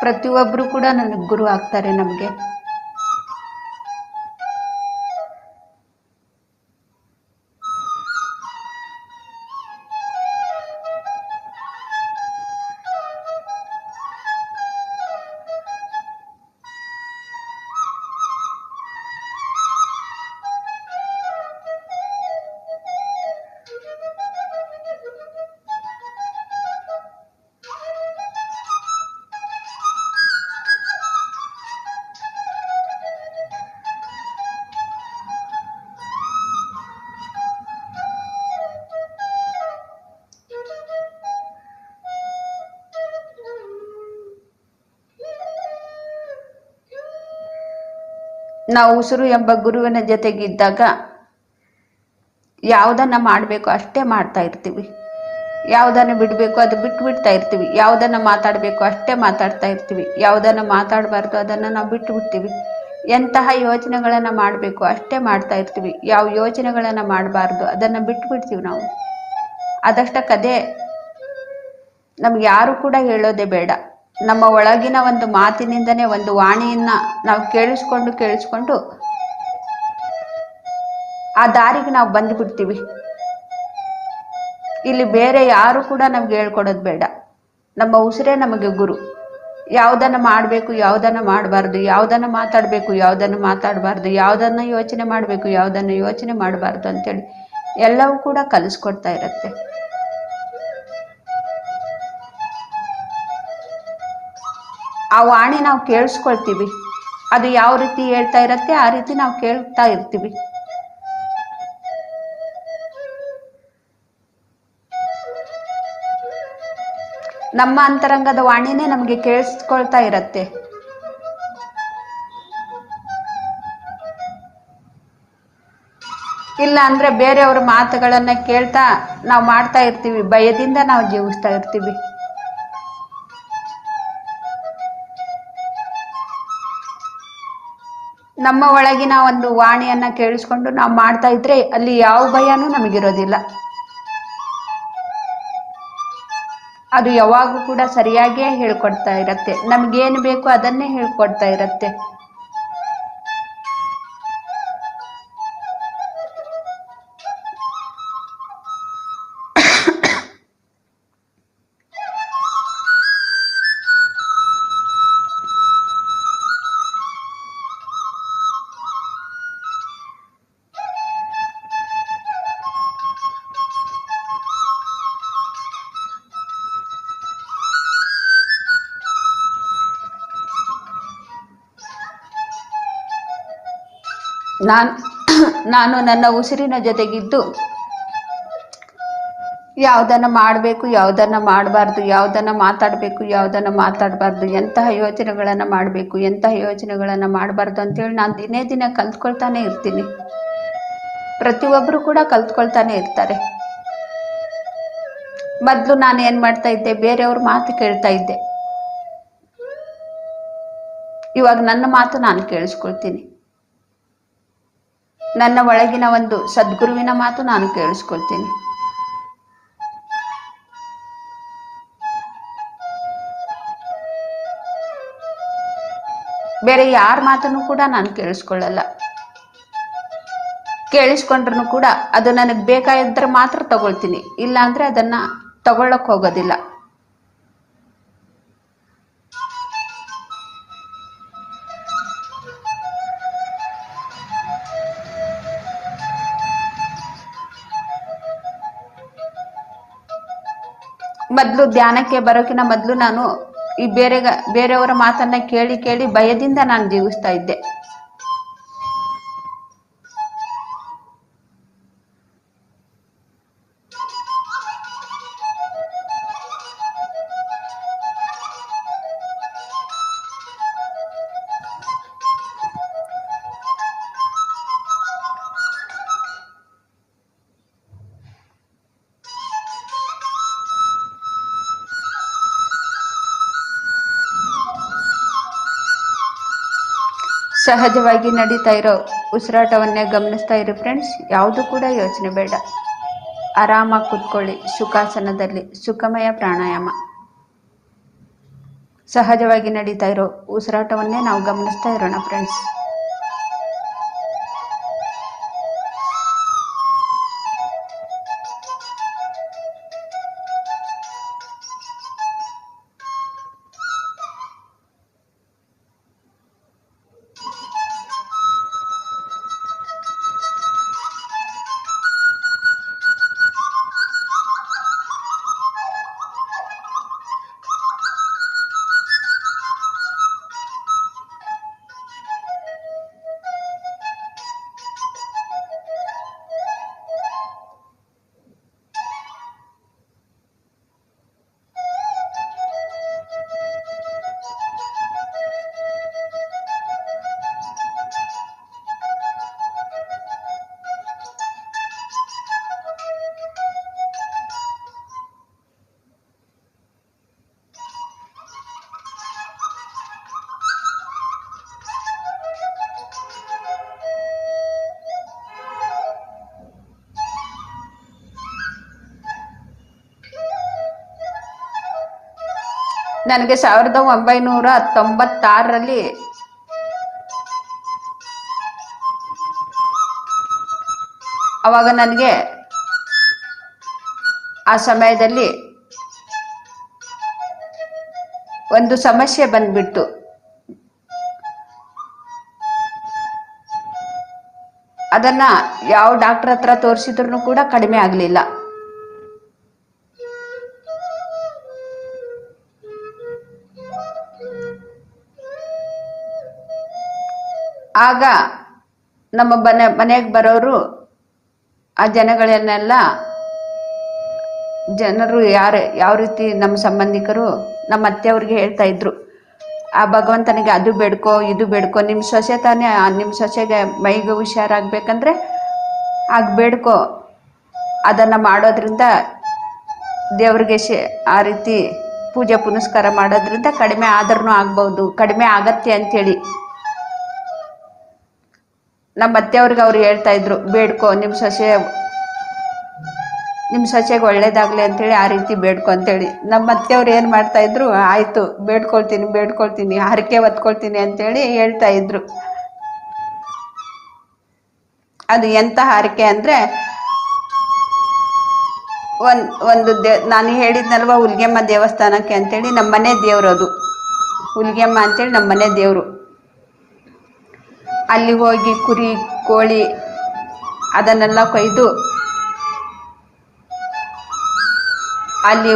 Speaker 2: ಪ್ರತಿಯೊಬ್ಬರು ಕೂಡ ನನಗೆ ಗುರು ಆಗ್ತಾರೆ ನಮಗೆ. ನಾವು ಉಸಿರು ಎಂಬ ಗುರುವಿನ ಜೊತೆಗಿದ್ದಾಗ ಯಾವುದನ್ನ ಮಾಡಬೇಕು ಅಷ್ಟೇ ಮಾಡ್ತಾ ಇರ್ತೀವಿ, ಯಾವುದನ್ನು ಬಿಡಬೇಕು ಅದು ಬಿಡ್ತಾ ಇರ್ತೀವಿ, ಯಾವುದನ್ನು ಮಾತಾಡಬೇಕು ಅಷ್ಟೇ ಮಾತಾಡ್ತಾ ಇರ್ತೀವಿ, ಯಾವುದನ್ನು ಮಾತಾಡಬಾರ್ದು ಅದನ್ನು ನಾವು ಬಿಡ್ತೀವಿ. ಎಂತಹ ಯೋಚನೆಗಳನ್ನು ಮಾಡಬೇಕು ಅಷ್ಟೇ ಮಾಡ್ತಾ ಇರ್ತೀವಿ, ಯಾವ ಯೋಚನೆಗಳನ್ನು ಮಾಡಬಾರ್ದು ಅದನ್ನು ಬಿಡ್ತೀವಿ. ನಾವು ಅದಷ್ಟಕ್ಕದೇ ನಮ್ಗೆ ಯಾರು ಕೂಡ ಹೇಳೋದೇ ಬೇಡ. ನಮ್ಮ ಒಳಗಿನ ಒಂದು ಮಾತಿನಿಂದನೇ ಒಂದು ವಾಣಿಯನ್ನ ನಾವು ಕೇಳಿಸ್ಕೊಂಡು ಆ ದಾರಿಗೆ ನಾವು ಬಂದುಬಿಡ್ತೀವಿ. ಇಲ್ಲಿ ಬೇರೆ ಯಾರು ಕೂಡ ನಮ್ಗೆ ಹೇಳ್ಕೊಡೋದು ಬೇಡ. ನಮ್ಮ ಉಸಿರೇ ನಮಗೆ ಗುರು. ಯಾವುದನ್ನು ಮಾಡಬೇಕು, ಯಾವುದನ್ನು ಮಾಡಬಾರ್ದು, ಯಾವುದನ್ನು ಮಾತಾಡಬೇಕು, ಯಾವುದನ್ನು ಮಾತಾಡಬಾರ್ದು, ಯಾವುದನ್ನು ಯೋಚನೆ ಮಾಡಬೇಕು, ಯಾವುದನ್ನು ಯೋಚನೆ ಮಾಡಬಾರ್ದು ಅಂತೇಳಿ ಎಲ್ಲವೂ ಕೂಡ ಕಲಿಸ್ಕೊಡ್ತಾ ಇರುತ್ತೆ. ಆ ವಾಣಿ ನಾವು ಕೇಳಿಸ್ಕೊಳ್ತೀವಿ, ಅದು ಯಾವ ರೀತಿ ಹೇಳ್ತಾ ಇರತ್ತೆ ಆ ರೀತಿ ನಾವು ಕೇಳ್ತಾ ಇರ್ತೀವಿ. ನಮ್ಮ ಅಂತರಂಗದ ವಾಣಿನೇ ನಮಗೆ ಕೇಳಿಸ್ಕೊಳ್ತಾ ಇರತ್ತೆ. ಇಲ್ಲ ಅಂದ್ರೆ ಬೇರೆಯವ್ರ ಮಾತುಗಳನ್ನ ಕೇಳ್ತಾ ನಾವು ಮಾಡ್ತಾ ಇರ್ತೀವಿ, ಭಯದಿಂದ ನಾವು ಜೀವಿಸ್ತಾ ಇರ್ತೀವಿ. ನಮ್ಮ ಒಳಗಿನ ಒಂದು ವಾಣಿಯನ್ನ ಕೇಳಿಸ್ಕೊಂಡು ನಾವು ಮಾಡ್ತಾ ಇದ್ರೆ ಅಲ್ಲಿ ಯಾವ ಭಯನೂ ನಮಗಿರೋದಿಲ್ಲ. ಅದು ಯಾವಾಗೂ ಕೂಡ ಸರಿಯಾಗಿಯೇ ಹೇಳ್ಕೊಡ್ತಾ ಇರತ್ತೆ, ನಮಗೇನು ಬೇಕು ಅದನ್ನೇ ಹೇಳ್ಕೊಡ್ತಾ ಇರತ್ತೆ. ನಾನು ನಾನು ನನ್ನ ಉಸಿರಿನ ಜೊತೆಗಿದ್ದು ಯಾವುದನ್ನು ಮಾಡಬೇಕು, ಯಾವುದನ್ನು ಮಾಡಬಾರ್ದು, ಯಾವುದನ್ನು ಮಾತಾಡಬೇಕು, ಯಾವುದನ್ನು ಮಾತಾಡಬಾರ್ದು, ಎಂತಹ ಯೋಚನೆಗಳನ್ನು ಮಾಡಬೇಕು, ಎಂತಹ ಯೋಚನೆಗಳನ್ನು ಮಾಡಬಾರ್ದು ಅಂತೇಳಿ ನಾನು ದಿನೇ ದಿನ ಕಲ್ತ್ಕೊಳ್ತಾನೆ ಇರ್ತೀನಿ. ಪ್ರತಿಯೊಬ್ಬರು ಕೂಡ ಕಲ್ತ್ಕೊಳ್ತಾನೆ ಇರ್ತಾರೆ. ಮೊದಲು ನಾನು ಏನು ಮಾಡ್ತಾ ಇದ್ದೆ, ಬೇರೆಯವ್ರ ಮಾತು ಕೇಳ್ತಾ ಇದ್ದೆ. ಇವಾಗ ನನ್ನ ಮಾತು ನಾನು ಕೇಳಿಸ್ಕೊಳ್ತೀನಿ. ನನ್ನ ಒಳಗಿನ ಒಂದು ಸದ್ಗುರುವಿನ ಮಾತು ನಾನು ಕೇಳಿಸ್ಕೊಳ್ತೀನಿ. ಬೇರೆ ಯಾರ ಮಾತನ್ನು ಕೂಡ ನಾನು ಕೇಳಿಸ್ಕೊಳ್ಳಲ್ಲ. ಕೇಳಿಸ್ಕೊಂಡ್ರು ಕೂಡ ಅದು ನನಗೆ ಬೇಕಾಗಿದ್ರೆ ಮಾತ್ರ ತಗೊಳ್ತೀನಿ, ಇಲ್ಲ ಅಂದ್ರೆ ಅದನ್ನ ತಗೊಳ್ಳಕ್ ಹೋಗೋದಿಲ್ಲ. ಮೊದಲು ಧ್ಯಾನಕ್ಕೆ ಬರೋಕಿನ ಮೊದಲು ನಾನು ಈ ಬೇರೆಯವರ ಮಾತನ್ನ ಕೇಳಿ ಕೇಳಿ ಭಯದಿಂದ ನಾನು ಜೀವಿಸ್ತಾ ಇದ್ದೆ. ಸಹಜವಾಗಿ ನಡೀತಾ ಇರೋ ಉಸಿರಾಟವನ್ನೇ ಗಮನಿಸ್ತಾ ಇರಿ ಫ್ರೆಂಡ್ಸ್. ಯಾವುದು ಕೂಡ ಯೋಚನೆ ಬೇಡ. ಆರಾಮಾಗಿ ಕೂತ್ಕೊಳ್ಳಿ ಸುಖಾಸನದಲ್ಲಿ. ಸುಖಮಯ ಪ್ರಾಣಾಯಾಮ. ಸಹಜವಾಗಿ ನಡೀತಾ ಇರೋ ಉಸಿರಾಟವನ್ನೇ ನಾವು ಗಮನಿಸ್ತಾ ಇರೋಣ ಫ್ರೆಂಡ್ಸ್. ನನಗೆ 1996ರಲ್ಲಿ ಅವಾಗ ನನಗೆ ಆ ಸಮಯದಲ್ಲಿ ಒಂದು ಸಮಸ್ಯೆ ಬಂದ್ಬಿಟ್ಟು ಅದನ್ನ ಯಾವ ಡಾಕ್ಟರ್ ಹತ್ರ ತೋರಿಸಿದ್ರು ಕೂಡ ಕಡಿಮೆ ಆಗಲಿಲ್ಲ. ಆಗ ನಮ್ಮ ಮನೆಗೆ ಬರೋರು ಆ ಜನರು ಯಾವ ರೀತಿ ನಮ್ಮ ಸಂಬಂಧಿಕರು ನಮ್ಮ ಅತ್ತೆಯವ್ರಿಗೆ ಹೇಳ್ತಾ ಇದ್ರು, ಆ ಭಗವಂತನಿಗೆ ಅದು ಬೇಡ್ಕೋ ಇದು ಬೇಡ್ಕೋ, ನಿಮ್ಮ ಸೊಸೆ ತಾನೇ, ನಿಮ್ಮ ಸೊಸೆಗೆ ಮೈಗೆ ಹುಷಾರಾಗಬೇಕಂದ್ರೆ ಆಗ ಬೇಡ್ಕೋ, ಅದನ್ನು ಮಾಡೋದ್ರಿಂದ ದೇವ್ರಿಗೆ ಆ ರೀತಿ ಪೂಜೆ ಪುನಸ್ಕಾರ ಮಾಡೋದ್ರಿಂದ ಕಡಿಮೆ ಆದ್ರೂ ಆಗ್ಬೋದು, ಕಡಿಮೆ ಆಗತ್ತೆ ಅಂಥೇಳಿ ನಮ್ಮ ಅತ್ತೆಯವ್ರಿಗೆ ಅವ್ರು ಹೇಳ್ತಾ ಇದ್ರು, ಬೇಡ್ಕೋ ನಿಮ್ಮ ಸೊಸೆಗೆ ಒಳ್ಳೇದಾಗ್ಲಿ ಅಂತೇಳಿ ಆ ರೀತಿ ಬೇಡ್ಕೊ ಅಂತೇಳಿ. ನಮ್ಮ ಅತ್ತೆಯವ್ರು ಏನು ಮಾಡ್ತಾ ಇದ್ರು, ಆಯ್ತು ಬೇಡ್ಕೊಳ್ತೀನಿ ಹರಕೆ ಹೊತ್ಕೊಳ್ತೀನಿ ಅಂತೇಳಿ ಹೇಳ್ತಾ ಇದ್ರು. ಅದು ಎಂತ ಹರಕೆ ಅಂದ್ರೆ ಒಂದು ನಾನು ಹೇಳಿದ್ನಲ್ವ ಹುಲಿಗೆಮ್ಮ ದೇವಸ್ಥಾನಕ್ಕೆ ಅಂತೇಳಿ, ನಮ್ಮ ಮನೆ ದೇವ್ರು ಅದು ಹುಲಿಗೆಮ್ಮ ಅಂತೇಳಿ ನಮ್ಮ ಮನೆ ದೇವ್ರು. ಅಲ್ಲಿ ಹೋಗಿ ಕುರಿ ಕೋಳಿ ಅದನ್ನೆಲ್ಲ ಕೊಯ್ದು ಅಲ್ಲಿ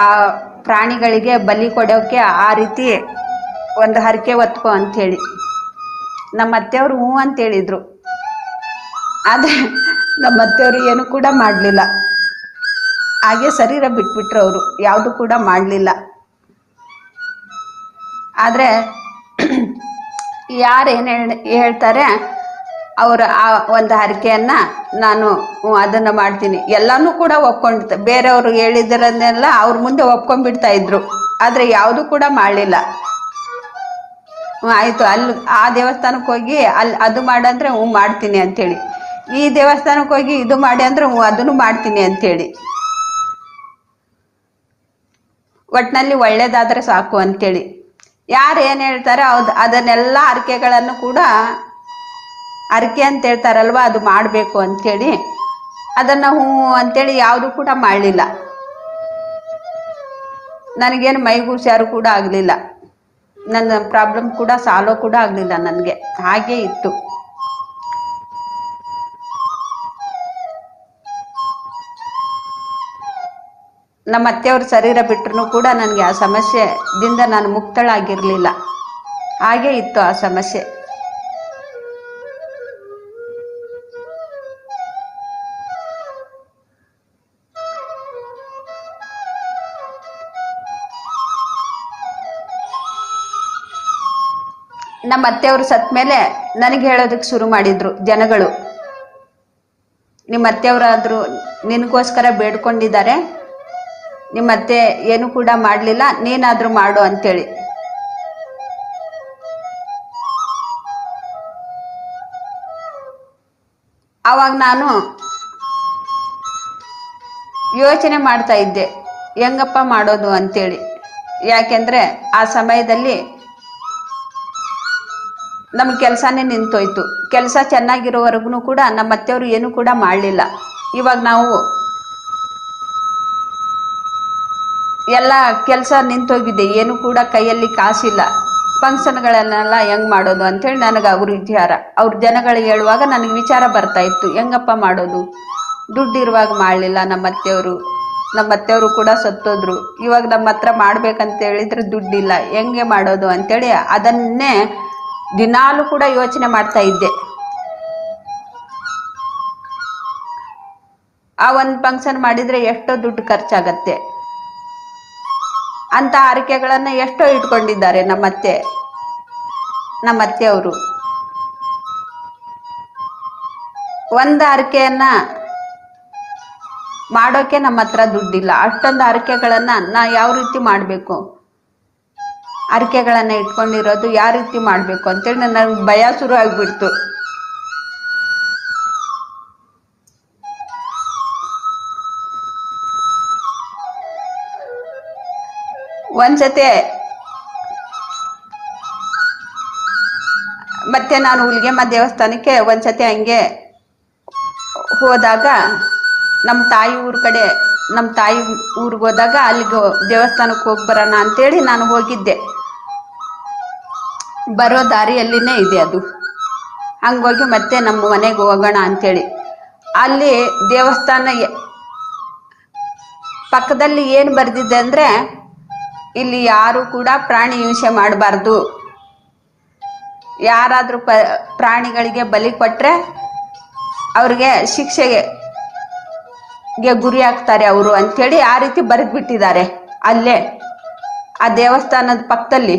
Speaker 2: ಆ ಪ್ರಾಣಿಗಳಿಗೆ ಬಲಿ ಕೊಡೋಕೆ ಆ ರೀತಿ ಒಂದು ಹರಕೆ ಹೊತ್ಕೊ ಅಂಥೇಳಿ ನಮ್ಮ ಅತ್ತೆಯವರು ಹ್ಞೂ ಅಂತ ಹೇಳಿದ್ರು. ಆದರೆ ನಮ್ಮ ಅತ್ತೆಯವರು ಏನು ಕೂಡ ಮಾಡಲಿಲ್ಲ. ಹಾಗೆ ಶರೀರ ಬಿಟ್ಬಿಟ್ರು. ಅವರು ಯಾವುದು ಕೂಡ ಮಾಡಲಿಲ್ಲ. ಆದರೆ ಯಾರೇನು ಹೇಳ್ತಾರೆ ಅವರ ಆ ಒಂದು ಹರಕೆಯನ್ನು ನಾನು ಅದನ್ನು ಮಾಡ್ತೀನಿ ಎಲ್ಲನೂ ಕೂಡ ಒಪ್ಕೊಂಡು, ಬೇರೆಯವರು ಹೇಳಿದರನ್ನೆಲ್ಲ ಅವ್ರ ಮುಂದೆ ಒಪ್ಕೊಂಡ್ಬಿಡ್ತಾ ಇದ್ರು. ಆದರೆ ಯಾವುದು ಕೂಡ ಮಾಡಲಿಲ್ಲ. ಆಯಿತು, ಅಲ್ಲಿ ಆ ದೇವಸ್ಥಾನಕ್ಕೆ ಹೋಗಿ ಅಲ್ಲಿ ಅದು ಮಾಡಂದ್ರೆ ಹ್ಞೂ ಮಾಡ್ತೀನಿ ಅಂಥೇಳಿ, ಈ ದೇವಸ್ಥಾನಕ್ಕೆ ಹೋಗಿ ಇದು ಮಾಡಿ ಅಂದ್ರೆ ಹ್ಞೂ ಅದನ್ನು ಮಾಡ್ತೀನಿ ಅಂಥೇಳಿ. ಒಟ್ಟಿನಲ್ಲಿ ಒಳ್ಳೇದಾದರೆ ಸಾಕು ಅಂಥೇಳಿ ಯಾರು ಏನು ಹೇಳ್ತಾರೆ ಅದನ್ನೆಲ್ಲ ಹರಕೆಗಳನ್ನು ಕೂಡ ಹರಕೆ ಅಂತ ಹೇಳ್ತಾರಲ್ವ, ಅದು ಮಾಡಬೇಕು ಅಂಥೇಳಿ ಅದನ್ನು ಹ್ಞೂ ಅಂಥೇಳಿ ಯಾವುದು ಕೂಡ ಮಾಡಲಿಲ್ಲ. ನನಗೇನು ಮೈಗೂ ಹುಷಾರು ಕೂಡ ಆಗಲಿಲ್ಲ. ನನ್ನ ಪ್ರಾಬ್ಲಮ್ ಕೂಡ ಸಾಲ್ವ್ ಕೂಡ ಆಗಲಿಲ್ಲ. ನನಗೆ ಹಾಗೇ ಇತ್ತು. ನಮ್ಮ ಅತ್ತೆಯವ್ರ ಶರೀರ ಬಿಟ್ಟರು ಕೂಡ ನನಗೆ ಆ ಸಮಸ್ಯೆದಿಂದ ನಾನು ಮುಕ್ತಳಾಗಿರಲಿಲ್ಲ. ಹಾಗೇ ಇತ್ತು ಆ ಸಮಸ್ಯೆ. ನಮ್ಮ ಅತ್ತೆಯವರು ಸತ್ತ ಮೇಲೆ ನನಗೆ ಹೇಳೋದಕ್ಕೆ ಶುರು ಮಾಡಿದ್ರು ಜನಗಳು, ನಿಮ್ಮ ಅತ್ತೆಯವರಾದರೂ ನಿನಗೋಸ್ಕರ ಬೇಡ್ಕೊಂಡಿದ್ದಾರೆ, ನಿಮ್ಮ ಅತ್ತೆ ಏನು ಕೂಡ ಮಾಡಲಿಲ್ಲ, ನೀನಾದರೂ ಮಾಡು ಅಂತೇಳಿ. ಆವಾಗ ನಾನು ಯೋಚನೆ ಮಾಡ್ತಾ ಇದ್ದೆ ಹೆಂಗಪ್ಪ ಮಾಡೋದು ಅಂತೇಳಿ. ಯಾಕೆಂದರೆ ಆ ಸಮಯದಲ್ಲಿ ನಮ್ಮ ಕೆಲಸನೇ ನಿಂತೋಯ್ತು. ಕೆಲಸ ಚೆನ್ನಾಗಿರೋವರೆಗೂ ಕೂಡ ನಮ್ಮ ಅತ್ತೆಯವರು ಏನು ಕೂಡ ಮಾಡಲಿಲ್ಲ. ಇವಾಗ ನಾವು ಎಲ್ಲ ಕೆಲಸ ನಿಂತೋಗಿದೆ, ಏನು ಕೂಡ ಕೈಯಲ್ಲಿ ಕಾಸಿಲ್ಲ, ಫಂಕ್ಷನ್ಗಳನ್ನೆಲ್ಲ ಹೆಂಗೆ ಮಾಡೋದು ಅಂಥೇಳಿ ನನಗೆ ಅವ್ರ ವಿಚಾರ, ಅವ್ರ ಜನಗಳು ಹೇಳುವಾಗ ನನಗೆ ವಿಚಾರ ಬರ್ತಾ ಇತ್ತು ಹೆಂಗಪ್ಪ ಮಾಡೋದು. ದುಡ್ಡು ಇರುವಾಗ ಮಾಡಲಿಲ್ಲ ನಮ್ಮ ಅತ್ತೆಯವರು ಕೂಡ ಸತ್ತೋದ್ರು. ಇವಾಗ ನಮ್ಮ ಹತ್ರ ಮಾಡ್ಬೇಕಂತ ಹೇಳಿದ್ರೆ ದುಡ್ಡಿಲ್ಲ, ಹೆಂಗೆ ಮಾಡೋದು ಅಂಥೇಳಿ ಅದನ್ನೇ ದಿನಾಲೂ ಕೂಡ ಯೋಚನೆ ಮಾಡ್ತಾ ಇದ್ದೆ. ಆ ಒಂದು ಫಂಕ್ಷನ್ ಮಾಡಿದರೆ ಎಷ್ಟೋ ದುಡ್ಡು ಖರ್ಚಾಗತ್ತೆ ಅಂತ ಹರಕೆಗಳನ್ನು ಎಷ್ಟೋ ಇಟ್ಕೊಂಡಿದ್ದಾರೆ ನಮ್ಮ ಅತ್ತೆಯವರು. ಒಂದು ಹರಕೆಯನ್ನು ಮಾಡೋಕೆ ನಮ್ಮ ಹತ್ರ ದುಡ್ಡಿಲ್ಲ. ಅಷ್ಟೊಂದು ಹರಕೆಗಳನ್ನು ನಾ ಯಾವ ರೀತಿ ಮಾಡಬೇಕು, ಹರಕೆಗಳನ್ನು ಇಟ್ಕೊಂಡಿರೋದು ಯಾವ ರೀತಿ ಮಾಡಬೇಕು ಅಂತೇಳಿ ನನಗೆ ಭಯ ಶುರು ಆಗಿಬಿಡ್ತು. ಒಂದ್ಸತಿ ಮತ್ತೆ ನಾನು ಹುಲಿಗೆಮ್ಮ ದೇವಸ್ಥಾನಕ್ಕೆ ಒಂದ್ಸತಿ ಹಂಗೆ ಹೋದಾಗ, ನಮ್ಮ ತಾಯಿ ಊರಿಗೆ ಹೋದಾಗ ಅಲ್ಲಿಗೆ ದೇವಸ್ಥಾನಕ್ಕೆ ಹೋಗಿ ಬರೋಣ ಅಂತೇಳಿ ನಾನು ಹೋಗಿದ್ದೆ. ಬರೋ ದಾರಿಯಲ್ಲಿನೇ ಇದೆ ಅದು. ಹಂಗೋಗಿ ಮತ್ತೆ ನಮ್ಮ ಮನೆಗೆ ಹೋಗೋಣ ಅಂಥೇಳಿ ಅಲ್ಲಿ ದೇವಸ್ಥಾನ ಪಕ್ಕದಲ್ಲಿ ಏನು ಬರೆದಿದೆ ಅಂದರೆ, ಇಲ್ಲಿ ಯಾರು ಕೂಡ ಪ್ರಾಣಿ ಹಿಂಸೆ ಮಾಡಬಾರ್ದು, ಯಾರಾದರೂ ಪ್ರಾಣಿಗಳಿಗೆ ಬಲಿ ಕೊಟ್ಟರೆ ಅವ್ರಿಗೆ ಶಿಕ್ಷೆಗೆ ಗುರಿ ಆಗ್ತಾರೆ ಅವರು ಅಂಥೇಳಿ ಆ ರೀತಿ ಬರೆದ್ಬಿಟ್ಟಿದ್ದಾರೆ ಅಲ್ಲೇ ಆ ದೇವಸ್ಥಾನದ ಪಕ್ಕದಲ್ಲಿ.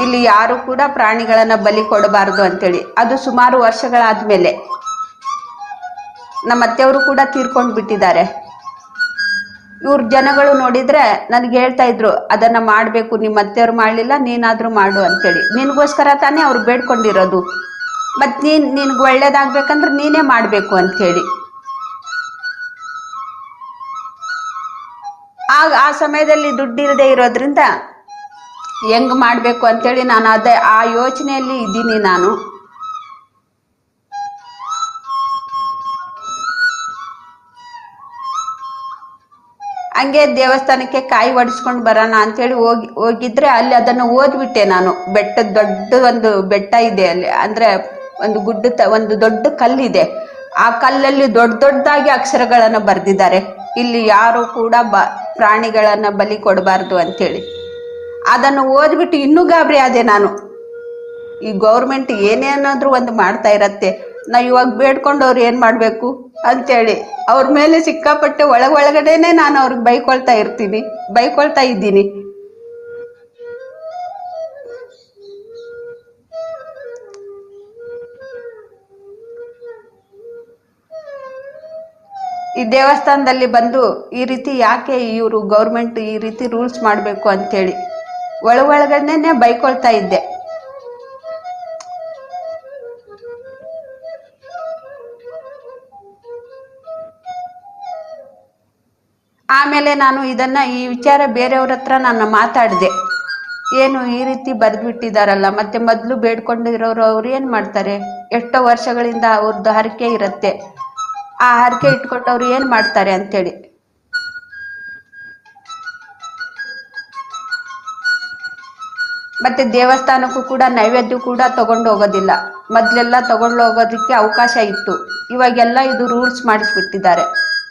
Speaker 2: ಇಲ್ಲಿ ಯಾರು ಕೂಡ ಪ್ರಾಣಿಗಳನ್ನು ಬಲಿ ಕೊಡಬಾರ್ದು ಅಂತೇಳಿ. ಅದು ಸುಮಾರು ವರ್ಷಗಳಾದ್ಮೇಲೆ ನಮ್ಮ ಅತ್ತೆಯವರು ಕೂಡ ತೀರ್ಕೊಂಡು ಬಿಟ್ಟಿದ್ದಾರೆ. ಇವ್ರ ಜನಗಳು ನೋಡಿದ್ರೆ ನನಗೆ ಹೇಳ್ತಾ ಇದ್ರು, ಅದನ್ನ ಮಾಡಬೇಕು, ನಿಮ್ಮ ಅತ್ತೆಯವ್ರು ಮಾಡಲಿಲ್ಲ, ನೀನಾದರೂ ಮಾಡು ಅಂತೇಳಿ. ನಿನಗೋಸ್ಕರ ತಾನೇ ಅವ್ರು ಬೇಡ್ಕೊಂಡಿರೋದು, ಮತ್ತು ನಿನ್ಗೆ ಒಳ್ಳೇದಾಗಬೇಕಂದ್ರೆ ನೀನೇ ಮಾಡಬೇಕು ಅಂಥೇಳಿ. ಆ ಸಮಯದಲ್ಲಿ ದುಡ್ಡಿಲ್ಲದೆ ಇರೋದ್ರಿಂದ ಹೆಂಗೆ ಮಾಡಬೇಕು ಅಂಥೇಳಿ ನಾನು ಆ ಯೋಚನೆಯಲ್ಲಿ ಇದ್ದೀನಿ ನಾನು. ಹಂಗೆ ದೇವಸ್ಥಾನಕ್ಕೆ ಕಾಯಿ ಒಡಿಸ್ಕೊಂಡು ಬರೋಣ ಅಂತೇಳಿ ಹೋಗಿದ್ರೆ ಅಲ್ಲಿ ಅದನ್ನು ಓದ್ಬಿಟ್ಟೆ ನಾನು. ದೊಡ್ಡ ಒಂದು ಬೆಟ್ಟ ಇದೆ ಅಲ್ಲಿ, ಅಂದರೆ ಒಂದು ದೊಡ್ಡ ಕಲ್ಲಿದೆ. ಆ ಕಲ್ಲಲ್ಲಿ ದೊಡ್ಡದಾಗಿ ಅಕ್ಷರಗಳನ್ನು ಬರೆದಿದ್ದಾರೆ, ಇಲ್ಲಿ ಯಾರು ಕೂಡ ಪ್ರಾಣಿಗಳನ್ನು ಬಲಿ ಕೊಡಬಾರ್ದು ಅಂತೇಳಿ. ಅದನ್ನು ಓದ್ಬಿಟ್ಟು ಇನ್ನೂ ಗಾಬರಿ ಆದೆ ನಾನು. ಈ ಗೌರ್ಮೆಂಟ್ ಏನೇನಾದ್ರೂ ಒಂದು ಮಾಡ್ತಾ ಇರತ್ತೆ. ನಾವು ಇವಾಗ ಬೇಡ್ಕೊಂಡು ಅವ್ರು ಏನು ಮಾಡಬೇಕು ಅಂತೇಳಿ ಅವ್ರ ಮೇಲೆ ಸಿಕ್ಕಾಪಟ್ಟೆ ಒಳಗಡೆನೆ ನಾನು ಅವ್ರಿಗೆ ಬೈಕೊಳ್ತಾ ಇದ್ದೀನಿ. ಈ ದೇವಸ್ಥಾನದಲ್ಲಿ ಬಂದು ಈ ರೀತಿ ಯಾಕೆ ಇವರು ಗೌರ್ಮೆಂಟ್ ಈ ರೀತಿ ರೂಲ್ಸ್ ಮಾಡಬೇಕು ಅಂತೇಳಿ ಒಳಗಡೆನೆ ಬೈಕೊಳ್ತಾ ಇದ್ದೆ. ಆಮೇಲೆ ನಾನು ಈ ವಿಚಾರ ಬೇರೆಯವ್ರ ಹತ್ರ ನಾನು ಮಾತಾಡಿದೆ. ಏನು ಈ ರೀತಿ ಬರೆದ್ಬಿಟ್ಟಿದಾರಲ್ಲ, ಮತ್ತೆ ಮೊದಲು ಬೇಡ್ಕೊಂಡಿರೋರು ಅವ್ರು ಏನು ಮಾಡ್ತಾರೆ? ಎಷ್ಟೋ ವರ್ಷಗಳಿಂದ ಅವ್ರದ್ದು ಹರಕೆ ಇರುತ್ತೆ, ಆ ಹರಕೆ ಇಟ್ಕೊಟ್ಟವ್ರು ಏನು ಮಾಡ್ತಾರೆ ಅಂತೇಳಿ. ಮತ್ತೆ ದೇವಸ್ಥಾನಕ್ಕೂ ಕೂಡ ನೈವೇದ್ಯ ಕೂಡ ತಗೊಂಡು ಹೋಗೋದಿಲ್ಲ. ಮೊದಲೆಲ್ಲ ತಗೊಂಡು ಹೋಗೋದಕ್ಕೆ ಅವಕಾಶ ಇತ್ತು, ಇವಾಗೆಲ್ಲ ಇದು ರೂಲ್ಸ್ ಮಾಡಿಸ್ಬಿಟ್ಟಿದ್ದಾರೆ.